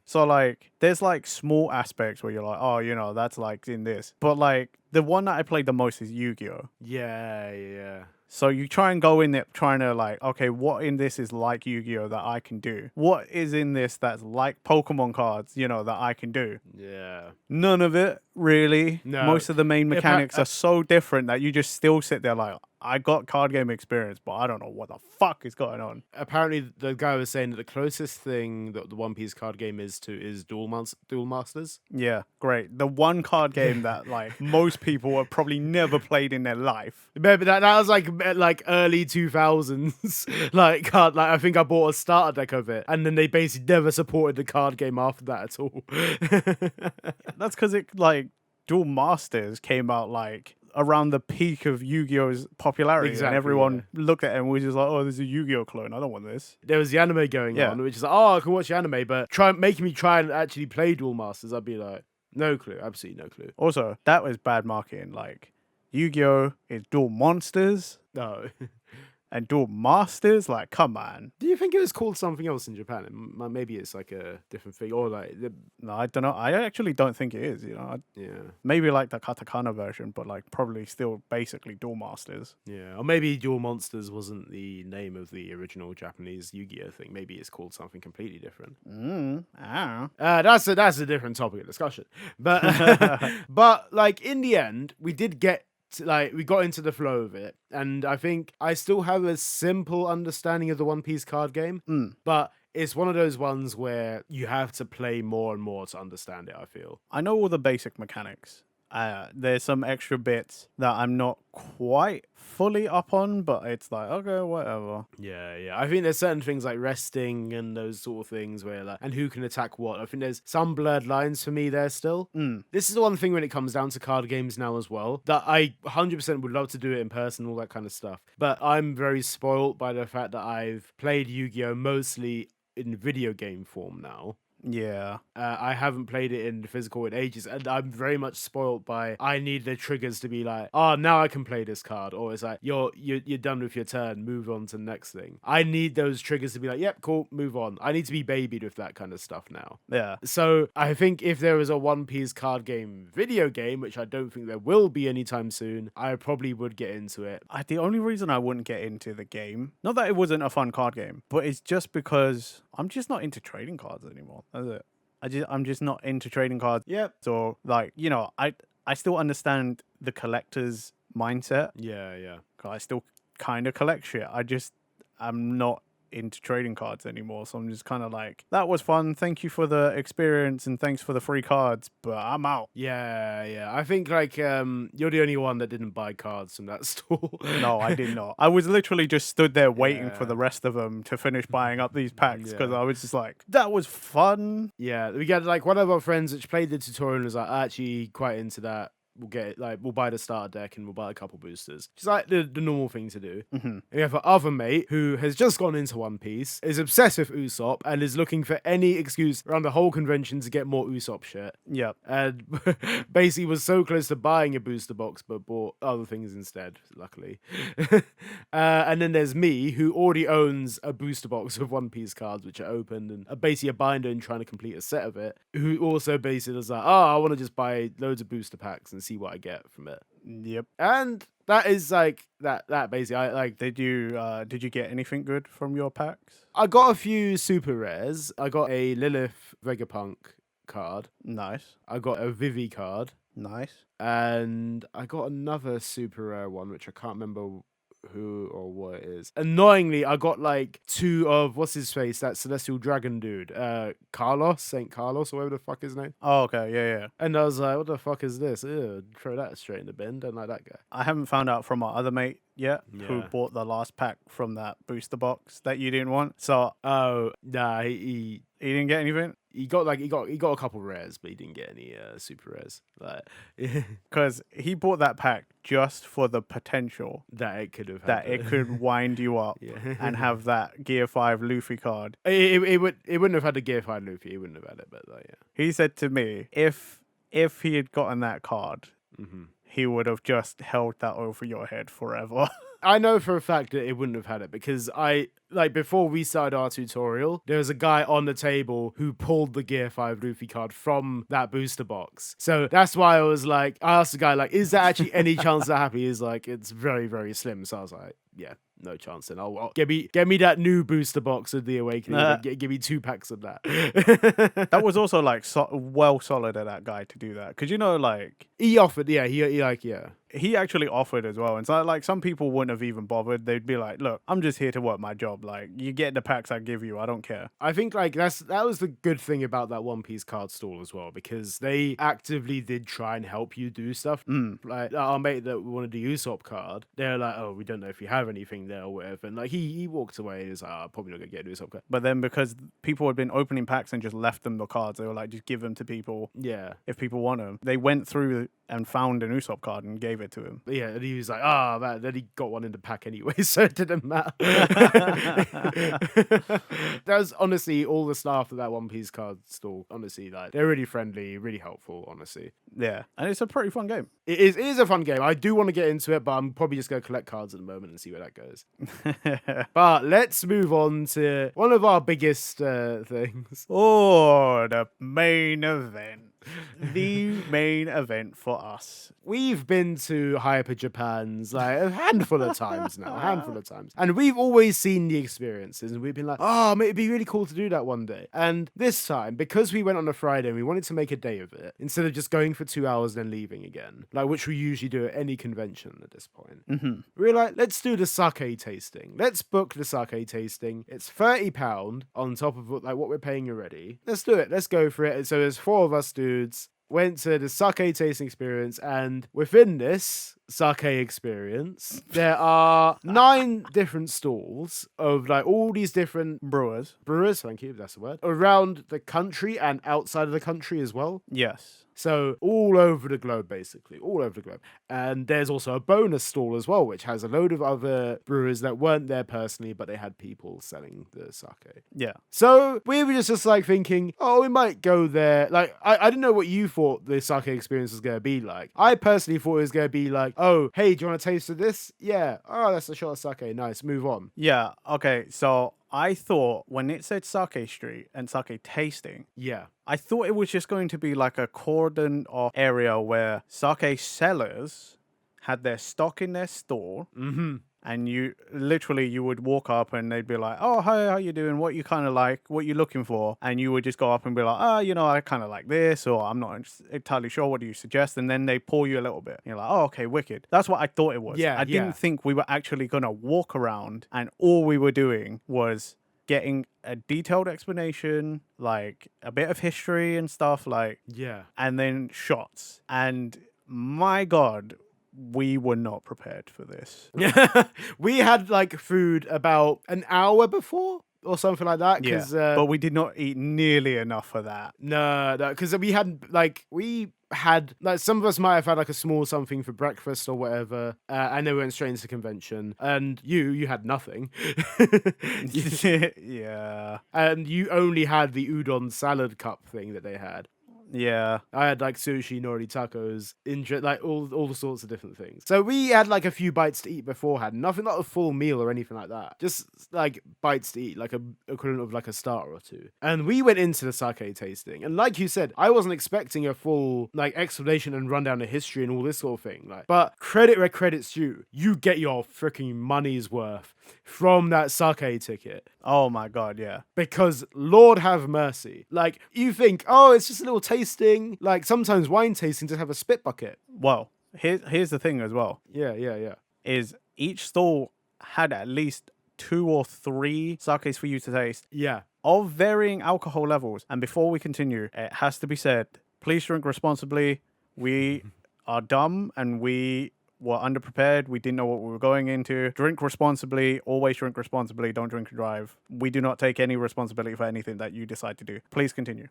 So like, there's like small aspects where you're like, oh, that's like in this. But like, the one that I played the most is Yu-Gi-Oh! Yeah. So you try and go in there trying to like, okay, what in this is like Yu-Gi-Oh! That I can do? What is in this that's like Pokemon cards, that I can do? Yeah. None of it, really. No. Most of the main mechanics are so different that you just still sit there like, I got card game experience, but I don't know what the fuck is going on. Apparently, the guy was saying that the closest thing that the One Piece card game is Duel Masters. Yeah, great. The one card game that like most people have probably never played in their life. Remember that was like early 2000s. like I think I bought a starter deck of it, and then they basically never supported the card game after that at all. That's because Duel Masters came out like around the peak of Yu-Gi-Oh's popularity, Exactly, and everyone looked at it and was just like, oh, this is a Yu-Gi-Oh clone, I don't want this. There was the anime going on, which is like, oh, I can watch the anime, but making me try and actually play Duel Masters, I'd be like, no clue, absolutely no clue. Also, that was bad marketing. Like, Yu-Gi-Oh is Duel Monsters No. and Duel Masters, like, come on. Do you think it was called something else in Japan? Maybe it's like a different thing, or like... No, I don't know. I actually don't think it is, Yeah. Maybe like the katakana version, but like probably still basically Duel Masters. Yeah, or maybe Duel Monsters wasn't the name of the original Japanese Yu-Gi-Oh thing. Maybe it's called something completely different. That's a different topic of discussion. But but like in the end, we did get we got into the flow of it, and I think I still have a simple understanding of the One Piece card game, but it's one of those ones where you have to play more and more to understand it, I feel. I know all the basic mechanics. There's some extra bits that I'm not quite fully up on, but it's like, okay, whatever. Yeah. I think there's certain things like resting and those sort of things where like, and who can attack what. I think there's some blurred lines for me there still. This is the one thing when it comes down to card games now as well, that I 100% would love to do it in person, all that kind of stuff. But I'm very spoiled by the fact that I've played Yu-Gi-Oh! Mostly in video game form now. Yeah. I haven't played it in physical in ages, and I'm very much spoiled by I need the triggers to be like, oh, now I can play this card, or it's like you're done with your turn, move on to the next thing. I need those triggers to be like, yep, cool, move on. I need to be babied with that kind of stuff now. Yeah. So I think if there was a One Piece card game video game, which I don't think there will be anytime soon, I probably would get into it. The only reason I wouldn't get into the game, not that it wasn't a fun card game, but it's just because I'm just not into trading cards anymore. That's it. I'm just not into trading cards. Yep. So like, I still understand the collector's mindset. Yeah. 'Cause I still kind of collect shit. I'm not into trading cards anymore. So I'm just kind of like, that was fun. Thank you for the experience and thanks for the free cards, but I'm out. Yeah. I think like you're the only one that didn't buy cards from that store. No, I did not. I was literally just stood there waiting for Yeah. the rest of them to finish buying up these packs because Yeah. I was just like, that was fun. Yeah, we got like one of our friends which played the tutorial and was like, actually quite into that. We'll get it, like we'll buy the starter deck and we'll buy a couple boosters. Just like the normal thing to do. And we have our other mate who has just gone into One Piece, is obsessed with Usopp, and is looking for any excuse around the whole convention to get more Usopp shit. Yep. And basically was so close to buying a booster box, but bought other things instead, luckily. And then there's me, who already owns a booster box of One Piece cards, which are opened, and are basically a binder and trying to complete a set of it, who also basically was like, oh, I want to just buy loads of booster packs and see what I get from it. Yep. And that is like that basically I like Did you get anything good from your packs? I got a few super rares. I got a Lilith Vegapunk card. Nice. I got a Vivi card. Nice. And I got another super rare one, which I can't remember who or what it is. Annoyingly, I got like two of what's his face, that celestial dragon dude, Saint Carlos, or whatever the fuck his name. Oh, okay. Yeah. And I was like, what the fuck is this? Ew, throw that straight in the bin. Don't like that guy. I haven't found out from our other mate yet who Yeah. bought the last pack from that booster box that you didn't want. So Oh nah, he he didn't get anything got a couple rares, but he didn't get any super rares. Like because he bought that pack just for the potential that it could have that it could wind you up Yeah. and have that Gear 5 Luffy card. it wouldn't have had the Gear 5 Luffy, he wouldn't have had it, but like, yeah. He said to me, if he had gotten that card, he would have just held that over your head forever. I know for a fact that it wouldn't have had it because before we started our tutorial, there was a guy on the table who pulled the Gear 5 Luffy card from that booster box. So that's why I was like, I asked the guy, like, is there actually any chance that happy? He's like, it's very, very slim. So I was like, yeah, no chance. And I'll get me that new booster box of the Awakening. Give me 2 packs of that. That was also like well solid of that guy to do that because like he offered, yeah, he actually offered as well. And so like some people wouldn't have even bothered. They'd be like, look, I'm just here to work my job. Like you get the packs I give you. I don't care. I think like that was the good thing about that One Piece card stall as well, because they actively did try and help you do stuff. Like our mate that wanted the Usopp card, they're like, oh, we don't know if you have anything there or whatever. And like he walked away. He's like, oh, I'm probably not gonna get an Usopp card. But then because people had been opening packs and just left them the cards, they were like, just give them to people. Yeah. If people want them, they went through and found an Usopp card and gave it to him. But yeah, and he was like, man, then he got one in the pack anyway, so it didn't matter. That was honestly all the staff of that One Piece card store. Honestly, like they're really friendly, really helpful, honestly. Yeah. And it's a pretty fun game. It is a fun game. I do want to get into it, but I'm probably just going to collect cards at the moment and see where that goes. But let's move on to one of our biggest things. Oh, the main event. The main event for us. We've been to Hyper Japan's like a handful of times now, and we've always seen the experiences, and we've been like, oh, it'd be really cool to do that one day. And this time, because we went on a Friday and we wanted to make a day of it, instead of just going for 2 hours then leaving again, like which we usually do at any convention at this point, we were like, let's do the sake tasting. Let's book the sake tasting. It's £30 on top of like what we're paying already. Let's do it. Let's go for it. So there's 4 of us dudes. went to the sake tasting experience, and within this sake experience, there are 9 different stalls of like all these different Brewers. brewers, thank you, if that's the word, around the country and outside of the country as well. Yes. So all over the globe, basically, all over the globe. And there's also a bonus stall as well, which has a load of other brewers that weren't there personally, but they had people selling the sake. Yeah. So we were just like thinking, oh, we might go there. Like, I didn't know what you thought the sake experience was going to be like. I personally thought it was going to be like, oh, hey, do you want a taste of this? Yeah. Oh, that's a shot of sake. Nice. Move on. Yeah. Okay. So I thought when it said sake street and sake tasting, Yeah. I thought it was just going to be like a cordon off area where sake sellers had their stock in their store. Mm-hmm. And you would walk up and they'd be like, oh, hi, how you doing? What you kind of like? What you looking for? And you would just go up and be like, oh, I kind of like this, or I'm not entirely sure. What do you suggest? And then they pour you a little bit. You're like, oh, okay, wicked. That's what I thought it was. Yeah, I didn't think we were actually going to walk around and all we were doing was getting a detailed explanation, like a bit of history and stuff, like, Yeah. and then shots. And my God, we were not prepared for this. We had like food about an hour before or something like that. Yeah, but we did not eat nearly enough for that. No, because we had some of us might have had like a small something for breakfast or whatever, and then we went straight into the convention. And you had nothing. Yeah. And you only had the udon salad cup thing that they had. Yeah. I had like sushi, nori tacos, like all sorts of different things. So we had like a few bites to eat beforehand. Nothing like a full meal or anything like that. Just like bites to eat, like a equivalent of like a starter or two. And we went into the sake tasting. And like you said, I wasn't expecting a full like explanation and rundown of history and all this sort of thing. Like, but credit where credit's due. You get your freaking money's worth from that sake ticket. Oh my God, yeah. Because Lord have mercy. Like, you think, oh, it's just a little tasting. Like, sometimes wine tasting just have a spit bucket. Well, here's the thing as well. Yeah. Is each stall had at least 2 or 3 sakes for you to taste. Yeah. Of varying alcohol levels. And before we continue, it has to be said, please drink responsibly. We are dumb and we were underprepared. We didn't know what we were going into. Drink responsibly. Always drink responsibly. Don't drink and drive. We do not take any responsibility for anything that you decide to do. Please continue.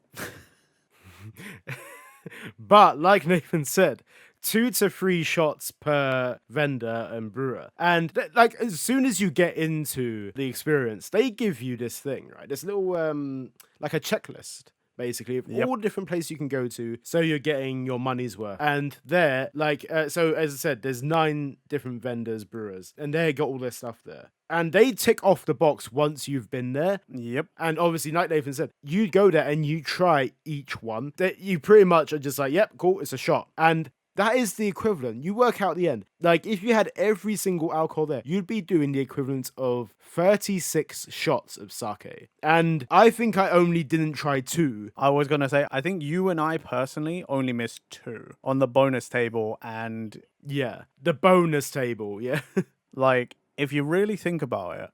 But like Nathan said, 2 to 3 shots per vendor and brewer. And like as soon as you get into the experience, they give you this thing, right? This little like a checklist. Basically, of all different places you can go to, so you're getting your money's worth. And there, like, so as I said, there's 9 different vendors, brewers, and they got all their stuff there. And they tick off the box once you've been there. Yep. And obviously, like Nathan said, you go there and you try each one. That you pretty much are just like, yep, cool, it's a shot. And that is the equivalent. You work out the end. Like, if you had every single alcohol there, you'd be doing the equivalent of 36 shots of sake. And I think I only didn't try 2. I was going to say, I think you and I personally only missed 2 on the bonus table. And yeah, the bonus table, yeah. like, if you really think about it,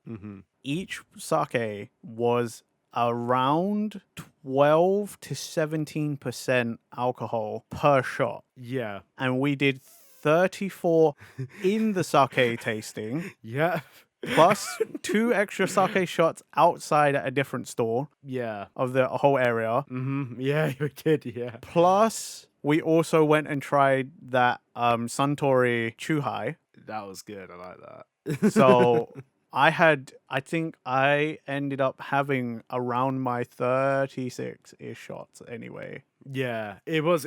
each sake was around 12 to 17% alcohol per shot. Yeah. And we did 34 in the sake tasting. Yeah. Plus 2 extra sake shots outside at a different store. Yeah. Of the whole area. Yeah, you did, yeah. Plus, we also went and tried that Suntory Chuhai. That was good. I like that. So I think I ended up having around my 36-ish shots anyway. Yeah, it was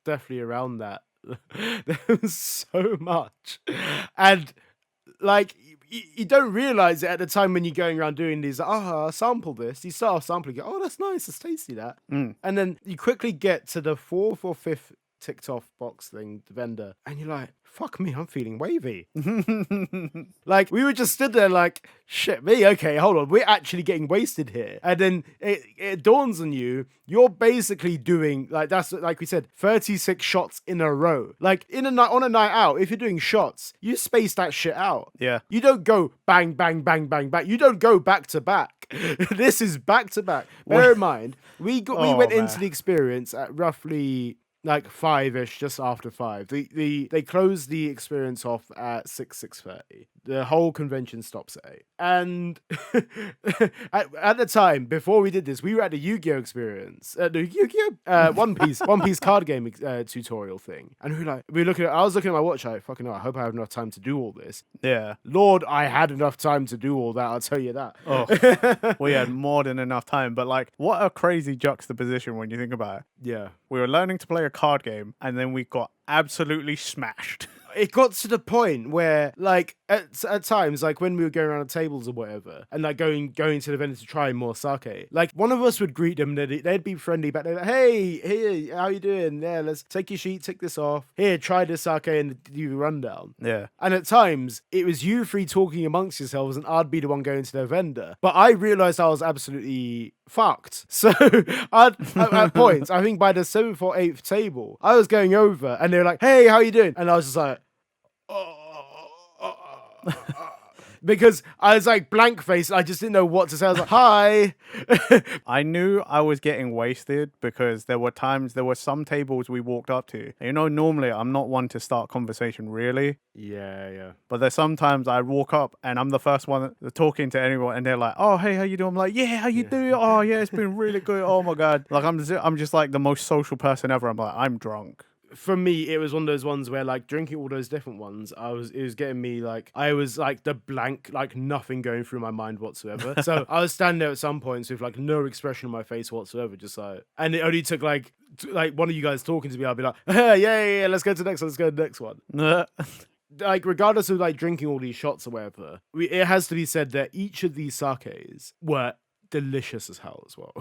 definitely around that. There was so much. And like you don't realize it at the time when you're going around doing these, sample this. You start off sampling, oh, that's nice, it's tasty, that. And then you quickly get to the 4th or 5th ticked off box thing, the vendor, and you're like, fuck me, I'm feeling wavy. Like, we were just stood there like, shit me, okay, hold on, we're actually getting wasted here. And then it dawns on you, you're basically doing, like, that's, like we said, 36 shots in a row. Like, on a night out, if you're doing shots, you space that shit out. Yeah. You don't go bang, bang, bang, bang, bang. You don't go back to back. This is back to back. Bear in mind, we went into the experience at roughly like 5-ish, just after 5. They close the experience off at 6:30. The whole convention stops at 8. And at the time, before we did this, we were at the Yu-Gi-Oh experience. The Yu-Gi-Oh One Piece card game tutorial thing. And I was looking at my watch, like, fucking hell, I hope I have enough time to do all this. Yeah. Lord, I had enough time to do all that, I'll tell you that. Oh, we had more than enough time. But like, what a crazy juxtaposition when you think about it. Yeah. We were learning to play a card game, and then we got absolutely smashed. It got to the point where, like, at times, like when we were going around the tables or whatever, and like going to the vendor to try more sake, like one of us would greet them, they'd be friendly back there, like, hey, here, how you doing? Yeah, let's take your sheet, take this off. Here, try this sake and do the rundown. Yeah. And at times, it was you three talking amongst yourselves, and I'd be the one going to the vendor. But I realized I was absolutely fucked. So at points, I think by the 7th or 8th table, I was going over, and they were like, hey, how you doing? And I was just like, because I was like blank faced. I just didn't know what to say. I was like, hi. I knew I was getting wasted because there were some tables we walked up to. You know, normally I'm not one to start conversation really. Yeah. But there's sometimes I walk up and I'm the first one talking to anyone and they're like, oh, hey, how you doing? I'm like, yeah, how you doing? Oh, yeah, it's been really good. Oh my God. Like I'm just like the most social person ever. I'm like, I'm drunk. For me, it was one of those ones where, like, drinking all those different ones, it was getting me, like, I was like the blank, like nothing going through my mind whatsoever. So I was standing there at some points with like no expression on my face whatsoever, just like, and it only took like one of you guys talking to me, I'll be like, yeah, let's go to the next one, let's go to the next one. Like, regardless of like drinking all these shots or whatever, it has to be said that each of these sakes were delicious as hell as well.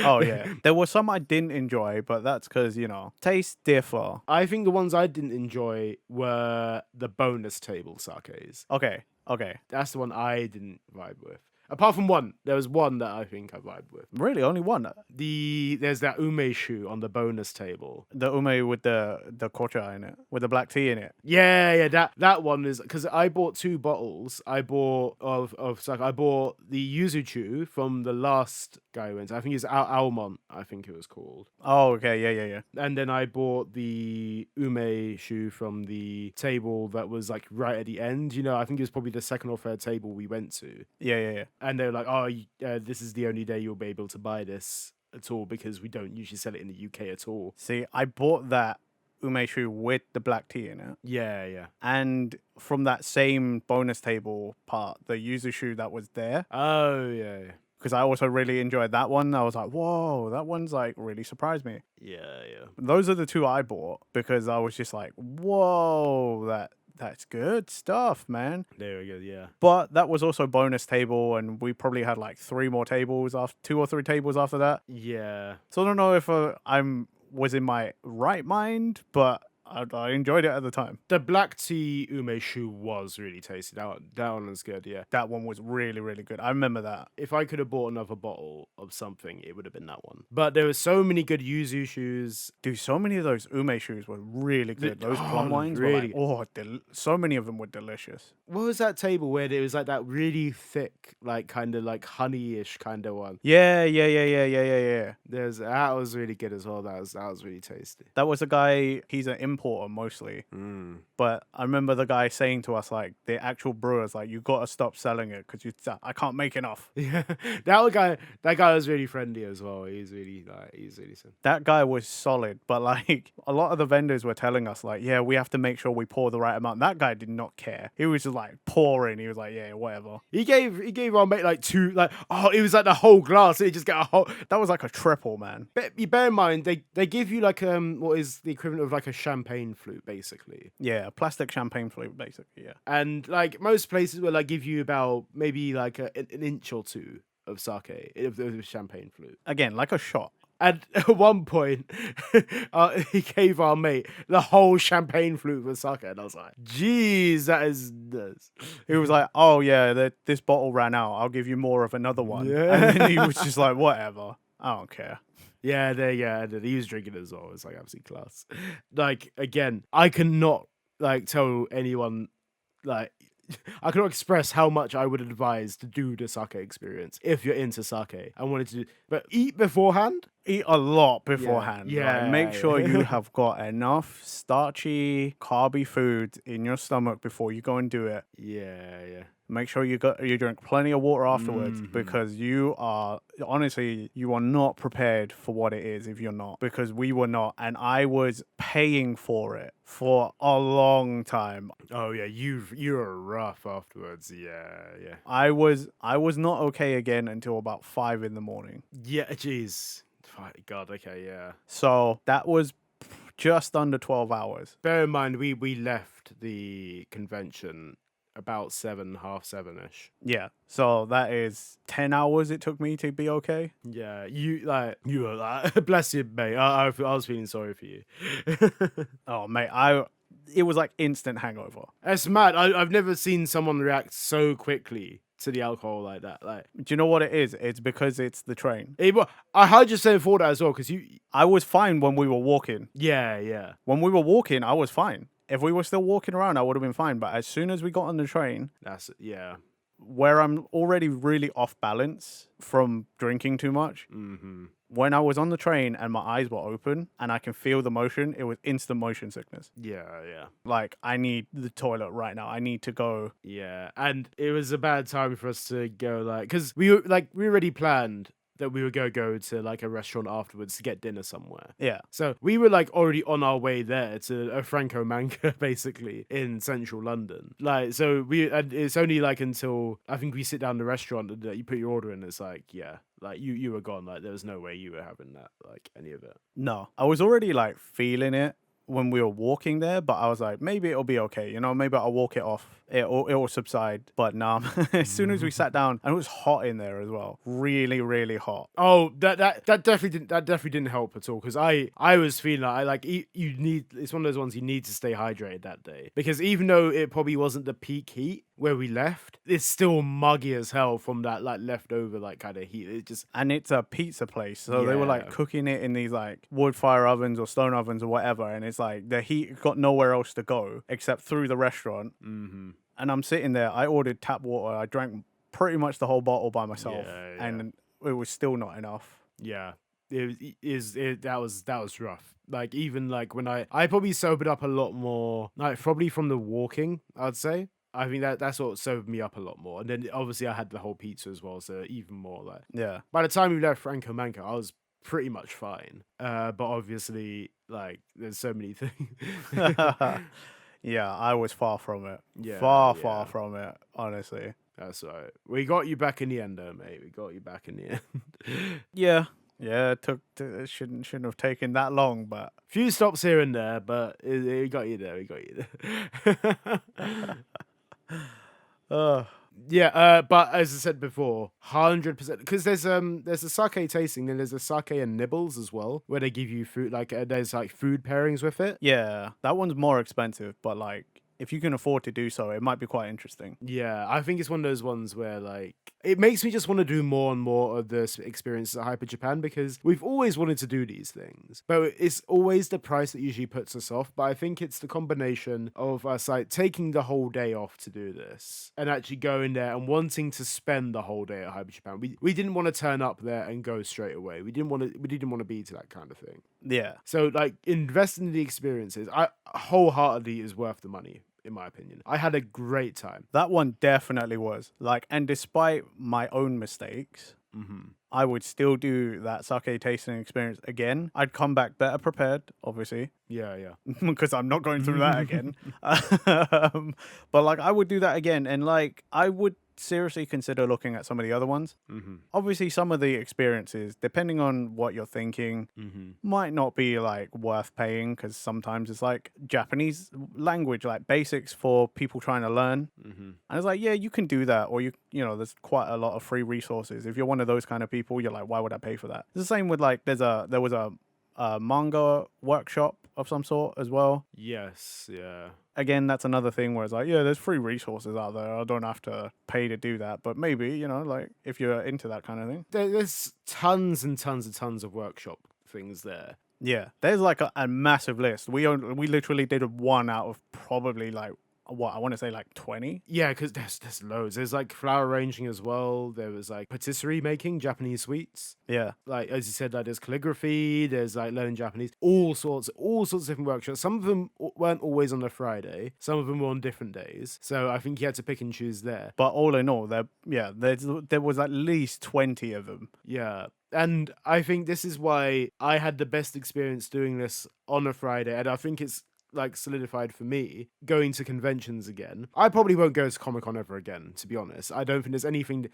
Oh yeah, there were some I didn't enjoy, but that's because, you know, tastes differ. I think the ones I didn't enjoy were the bonus table sakes. Okay. That's the one I didn't vibe with. Apart from one, there was one that I think I vibed with. Really, only one? There's that umeshu on the bonus table. The ume with the kocha in it, with the black tea in it. Yeah, that one is because I bought 2 bottles. I bought I bought the yuzuchu from the last guy who went. I think it's Almont, I think it was called. Oh, okay, yeah. And then I bought the umeshu from the table that was like right at the end. You know, I think it was probably the 2nd or 3rd table we went to. Yeah. And they were like, oh, this is the only day you'll be able to buy this at all because we don't usually sell it in the UK at all. See, I bought that umeshu with the black tea in it. Yeah. And from that same bonus table part, the yuzushu that was there. Oh, yeah. Because I also really enjoyed that one. I was like, whoa, that one's like really surprised me. Yeah. Those are the 2 I bought because I was just like, whoa, that's good stuff, man. There we go, yeah. But that was also bonus table, and we probably had like 3 more tables, 2 or 3 tables after that. Yeah. So I don't know if was in my right mind, but I enjoyed it at the time. The black tea umeshu was really tasty. That one was good, yeah. That one was really, really good. I remember that. If I could have bought another bottle of something, it would have been that one. But there were so many good yuzu shoes. Dude, so many of those umeshus were really good. Those plum wines really? were like, so many of them were delicious. What was that table where there was like that really thick, like kind of like honey-ish kind of one? Yeah. That was really good as well. That was really tasty. That was a guy, he's an importer mostly. But I remember the guy saying to us, like, the actual brewers, like, you got to stop selling it because I can't make enough. Yeah, that guy was really friendly as well. He's really sad. That guy was solid, but like a lot of the vendors were telling us, like, yeah, we have to make sure we pour the right amount. That guy did not care. He was just like pouring. He was like, yeah, whatever. He gave our mate like 2, like, it was like the whole glass. He just got a whole. That was like a triple, man. But you bear in mind they give you like what is the equivalent of like a champagne flute basically. Yeah, a plastic champagne flute basically. Yeah. And like most places will like give you about maybe like an inch or 2 of sake if there was a champagne flute. Again, like a shot. And at one point, he gave our mate the whole champagne flute for sake, and I was like, "Jeez, that is." He was like, "Oh yeah, this bottle ran out. I'll give you more of another one." Yeah. And then he was just like, "Whatever, I don't care." Yeah, and he was drinking as well. It's like absolutely class. Like again, I cannot like tell anyone like I cannot express how much I would advise to do the sake experience if you're into sake. I wanted to do, but eat beforehand. Eat a lot Yeah, beforehand. Like, make yeah, sure you yeah. have got enough starchy, carby food in your stomach before you go and do it. Yeah, yeah. Make sure you drink plenty of water afterwards, because you are not prepared for what it is if you're not, because we were not, and I was paying for it for a long time. Oh yeah, you were rough afterwards. Yeah, yeah. I was not okay again until about 5 in the morning. Yeah, jeez. God, okay, yeah. So that was just under 12 hours. Bear in mind, we left the convention about 7:30ish. Yeah. So that is 10 hours it took me to be okay. Yeah, you were like, bless you, mate. I was feeling sorry for you. Oh, mate, it was like instant hangover. That's mad. I've never seen someone react so quickly to the alcohol like that. Like, Do you know what it is? It's because it's the train. I 100% thought that as well, because you. I was fine when we were walking. Yeah, yeah. When we were walking, I was fine. If we were still walking around, I would have been fine. But as soon as we got on the train, Yeah. where I'm already really off balance from drinking too much, when I was on the train and my eyes were open and I can feel the motion, it was instant motion sickness. Yeah, yeah. Like, I need the toilet right now. I need to go. Yeah, and it was a bad time for us to go, like, because we already planned that we would go to like a restaurant afterwards to get dinner somewhere. Yeah. So we were like already on our way there to a Franco Manca, basically in central London. Like, so and it's only like until I think we sit down in the restaurant and you put your order in. It's like, yeah, like you were gone. Like, there was no way you were having that, like, any of it. No, I was already like feeling it when we were walking there, but I was like, maybe it'll be okay. Maybe I'll walk it off. It'll subside. But no, as soon as we sat down, and it was hot in there as well, really, really hot. Oh, that definitely didn't help at all, because I was feeling like you need, it's one of those ones you need to stay hydrated that day, because even though it probably wasn't the peak heat where we left, it's still muggy as hell from that like leftover like kind of heat. It just, And it's a pizza place, so they were like Yeah. cooking it in these like wood fire ovens or stone ovens or whatever, and it's like the heat got nowhere else to go except through the restaurant. And I'm sitting there. I ordered tap water. I drank pretty much the whole bottle by myself, Yeah. and it was still not enough. yeah, that was rough. Like, even like when I probably sobered up a lot more, like probably from the walking, I'd say. I think that's what sobered me up a lot more. And then obviously I had the whole pizza as well, so even more like. Yeah. By the time we left Franco Manca, I was pretty much fine. But obviously, like, there's so many things. Yeah, I was far from it. Yeah, far yeah. from it, honestly. That's right. We got you back in the end, though, mate. We got you back in the end. Yeah. Yeah, it shouldn't have taken that long, but Few stops here and there, but it got you there. We got you there. Yeah, but as I said before, 100%, because there's a sake tasting, then there's a sake and nibbles as well, where they give you food, like there's like food pairings with it. yeah, that one's more expensive, but like if you can afford to do so, it might be quite interesting. Yeah, I think it's one of those ones where like it makes me just want to do more and more of the experiences at Hyper Japan, because we've always wanted to do these things, but it's always the price that usually puts us off. But I think it's the combination of us like taking the whole day off to do this and actually going there and wanting to spend the whole day at Hyper Japan. We didn't want to turn up there and go straight away. We didn't want to be to that kind of thing. Yeah. So like investing in the experiences, I wholeheartedly is worth the money. In my opinion, I had a great time. That one definitely was. Like, and despite my own mistakes, I would still do that sake tasting experience again. I'd come back better prepared, obviously, Yeah, yeah. because I'm not going through that again. But like, I would do that again, and like, I would seriously consider looking at some of the other ones. Obviously, some of the experiences, depending on what you're thinking, might not be like worth paying, because sometimes it's like Japanese language, like basics for people trying to learn. And it's like, yeah, you can do that, or there's quite a lot of free resources. If you're one of those kind of people, you're like, why would I pay for that? It's the same with like, there was a manga workshop of some sort as well. Yes, yeah. Again, that's another thing where it's like, yeah, there's free resources out there. I don't have to pay to do that. But maybe, like if you're into that kind of thing. There's tons and tons of workshop things there. Yeah, there's like a massive list. We literally did one out of probably like what I want to say like 20. Yeah, because there's loads. There's like flower arranging as well. There was like patisserie making, Japanese sweets. Yeah. Like as you said, like there's calligraphy, there's like learning Japanese, all sorts of different workshops. Some of them weren't always on a Friday. Some of them were on different days. So I think you had to pick and choose there. But all in all, there was at least 20 of them. Yeah. And I think this is why I had the best experience doing this on a Friday. And I think it's like solidified for me going to conventions again. I probably won't go to Comic-Con ever again, to be honest. I don't think there's anything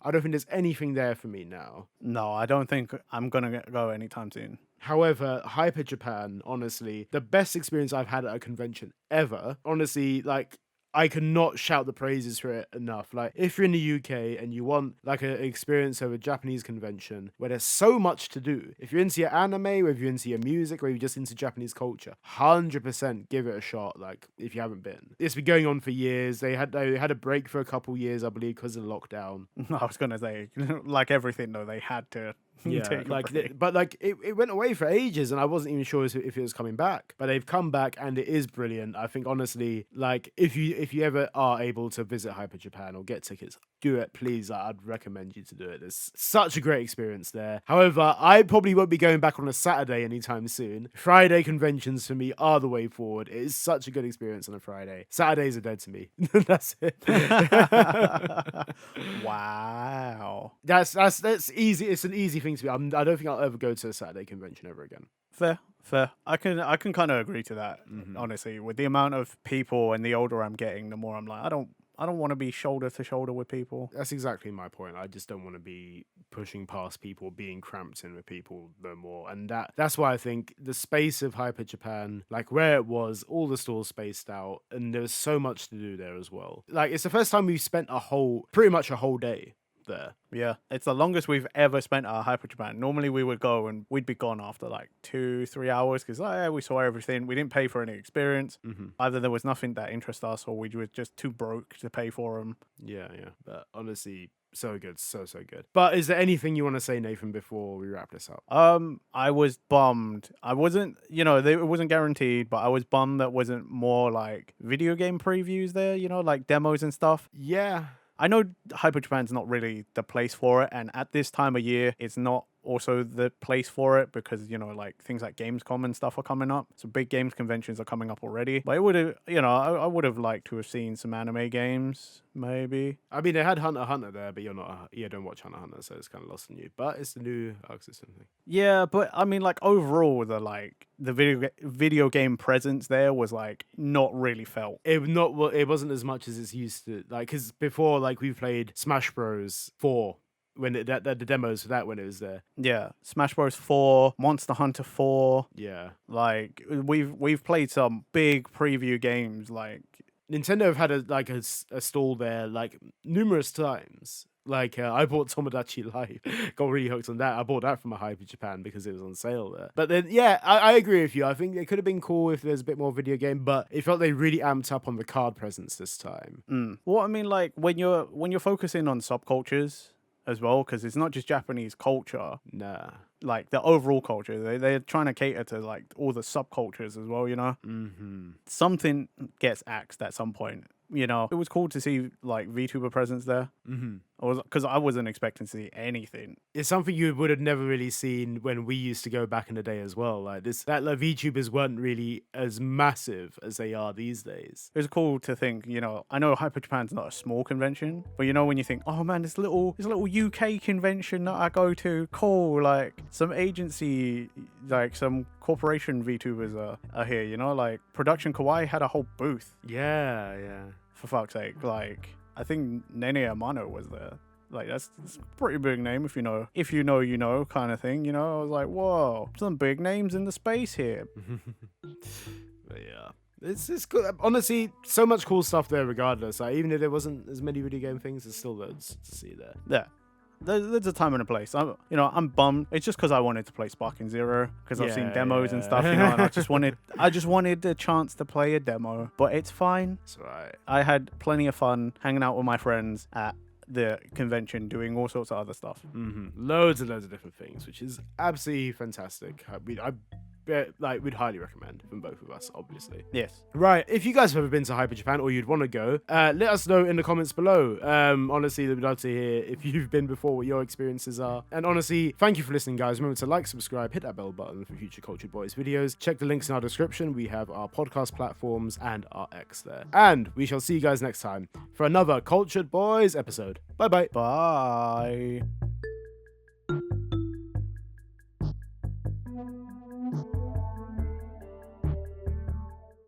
there for me now. No, I don't think I'm gonna go anytime soon. However, Hyper Japan, honestly, the best experience I've had at a convention ever. Honestly, like I cannot shout the praises for it enough. Like, if you're in the UK and you want like an experience of a Japanese convention where there's so much to do, if you're into your anime, or if you're into your music, or you're just into Japanese culture, 100% give it a shot. Like, if you haven't been, it's been going on for years. They had a break for a couple years, I believe, because of the lockdown. I was gonna say, like everything though, they had to. Yeah, take a like, break. but like it went away for ages, and I wasn't even sure if it was coming back. But they've come back, and it is brilliant. I think honestly, like if you ever are able to visit Hyper Japan or get tickets, do it, please. I'd recommend you to do it. It's such a great experience there. However, I probably won't be going back on a Saturday anytime soon. Friday conventions for me are the way forward. It is such a good experience on a Friday. Saturdays are dead to me. That's it. Wow. That's easy. It's an easy thing to be. I don't think I'll ever go to a Saturday convention ever again. Fair. I can kind of agree to that. Honestly, with the amount of people and the older I'm getting, the more I'm like, I don't want to be shoulder to shoulder with people. That's exactly my point. I just don't want to be pushing past people, being cramped in with people no more. And that's why I think the space of Hyper Japan, like where it was, all the stores spaced out, and there was so much to do there as well. Like, it's the first time we've spent pretty much a whole day there. Yeah, it's the longest we've ever spent at Hyper Japan. Normally we would go and we'd be gone after like 2-3 hours because we saw everything. We didn't pay for any experience. Either there was nothing that interested us, or we were just too broke to pay for them. Yeah. But honestly, so good, so good. But is there anything you want to say, Nathan, before we wrap this up? I was bummed. I wasn't, it wasn't guaranteed, but I was bummed that wasn't more like video game previews there. Like demos and stuff. Yeah. I know Hyper Japan's not really the place for it, and at this time of year, it's not also the place for it because, like things like Gamescom and stuff are coming up. So big games conventions are coming up already. But it would have, I would have liked to have seen some anime games, maybe. I mean, they had Hunter x Hunter there, but you don't watch Hunter x Hunter, so it's kind of lost on you. But it's the new Arc System thing. Yeah, but I mean, like overall, the video game presence there was like not really felt. It wasn't as much as it's used to. Like, because before, like we played Smash Bros. 4. When the demos for that when it was there. Yeah, Smash Bros 4, Monster Hunter 4. Yeah, like we've played some big preview games. Like Nintendo have had a stall there like numerous times. Like I bought Tomodachi Life, got really hooked on that. I bought that from a Hyper Japan because it was on sale there. But then, yeah, I agree with you. I think it could have been cool if there's a bit more video game, but it felt they really amped up on the card presence this time. Well, I mean, like when you're focusing on subcultures as well, because it's not just Japanese culture. Nah. Like the overall culture, they're trying to cater to like all the subcultures as well. Something gets axed at some point. It was cool to see like VTuber presence there. Because I wasn't expecting to see anything. It's something you would have never really seen when we used to go back in the day as well. Like VTubers weren't really as massive as they are these days. It was cool to think, I know Hyper Japan's not a small convention, but when you think, oh man, this little UK convention that I go to, cool, like some agency, like some corporation VTubers are here, like Production Kawaii had a whole booth. Yeah. For fuck's sake, like I think Nene Amano was there. Like that's a pretty big name if you know kind of thing. I was like, whoa, some big names in the space here. But yeah, it's cool. Honestly, so much cool stuff there. Regardless, like even if there wasn't as many video game things, there's still loads to see there. Yeah. There's a time and a place. I'm bummed. It's just because I wanted to play Sparking Zero because I've seen demos and stuff, and I just wanted the chance to play a demo. But it's fine. It's alright. I had plenty of fun hanging out with my friends at the convention, doing all sorts of other stuff. Loads and loads of different things, which is absolutely fantastic. like we'd highly recommend from both of us, obviously. Yes. Right, if you guys have ever been to Hyper Japan or you'd want to go, let us know in the comments below. Honestly, we'd love to hear if you've been before, what your experiences are. And honestly, thank you for listening, guys. Remember to like, subscribe, hit that bell button for future Cultured Boys videos. Check the links in our description. We have our podcast platforms and our X there. And we shall see you guys next time for another Cultured Boys episode. Bye bye. Bye.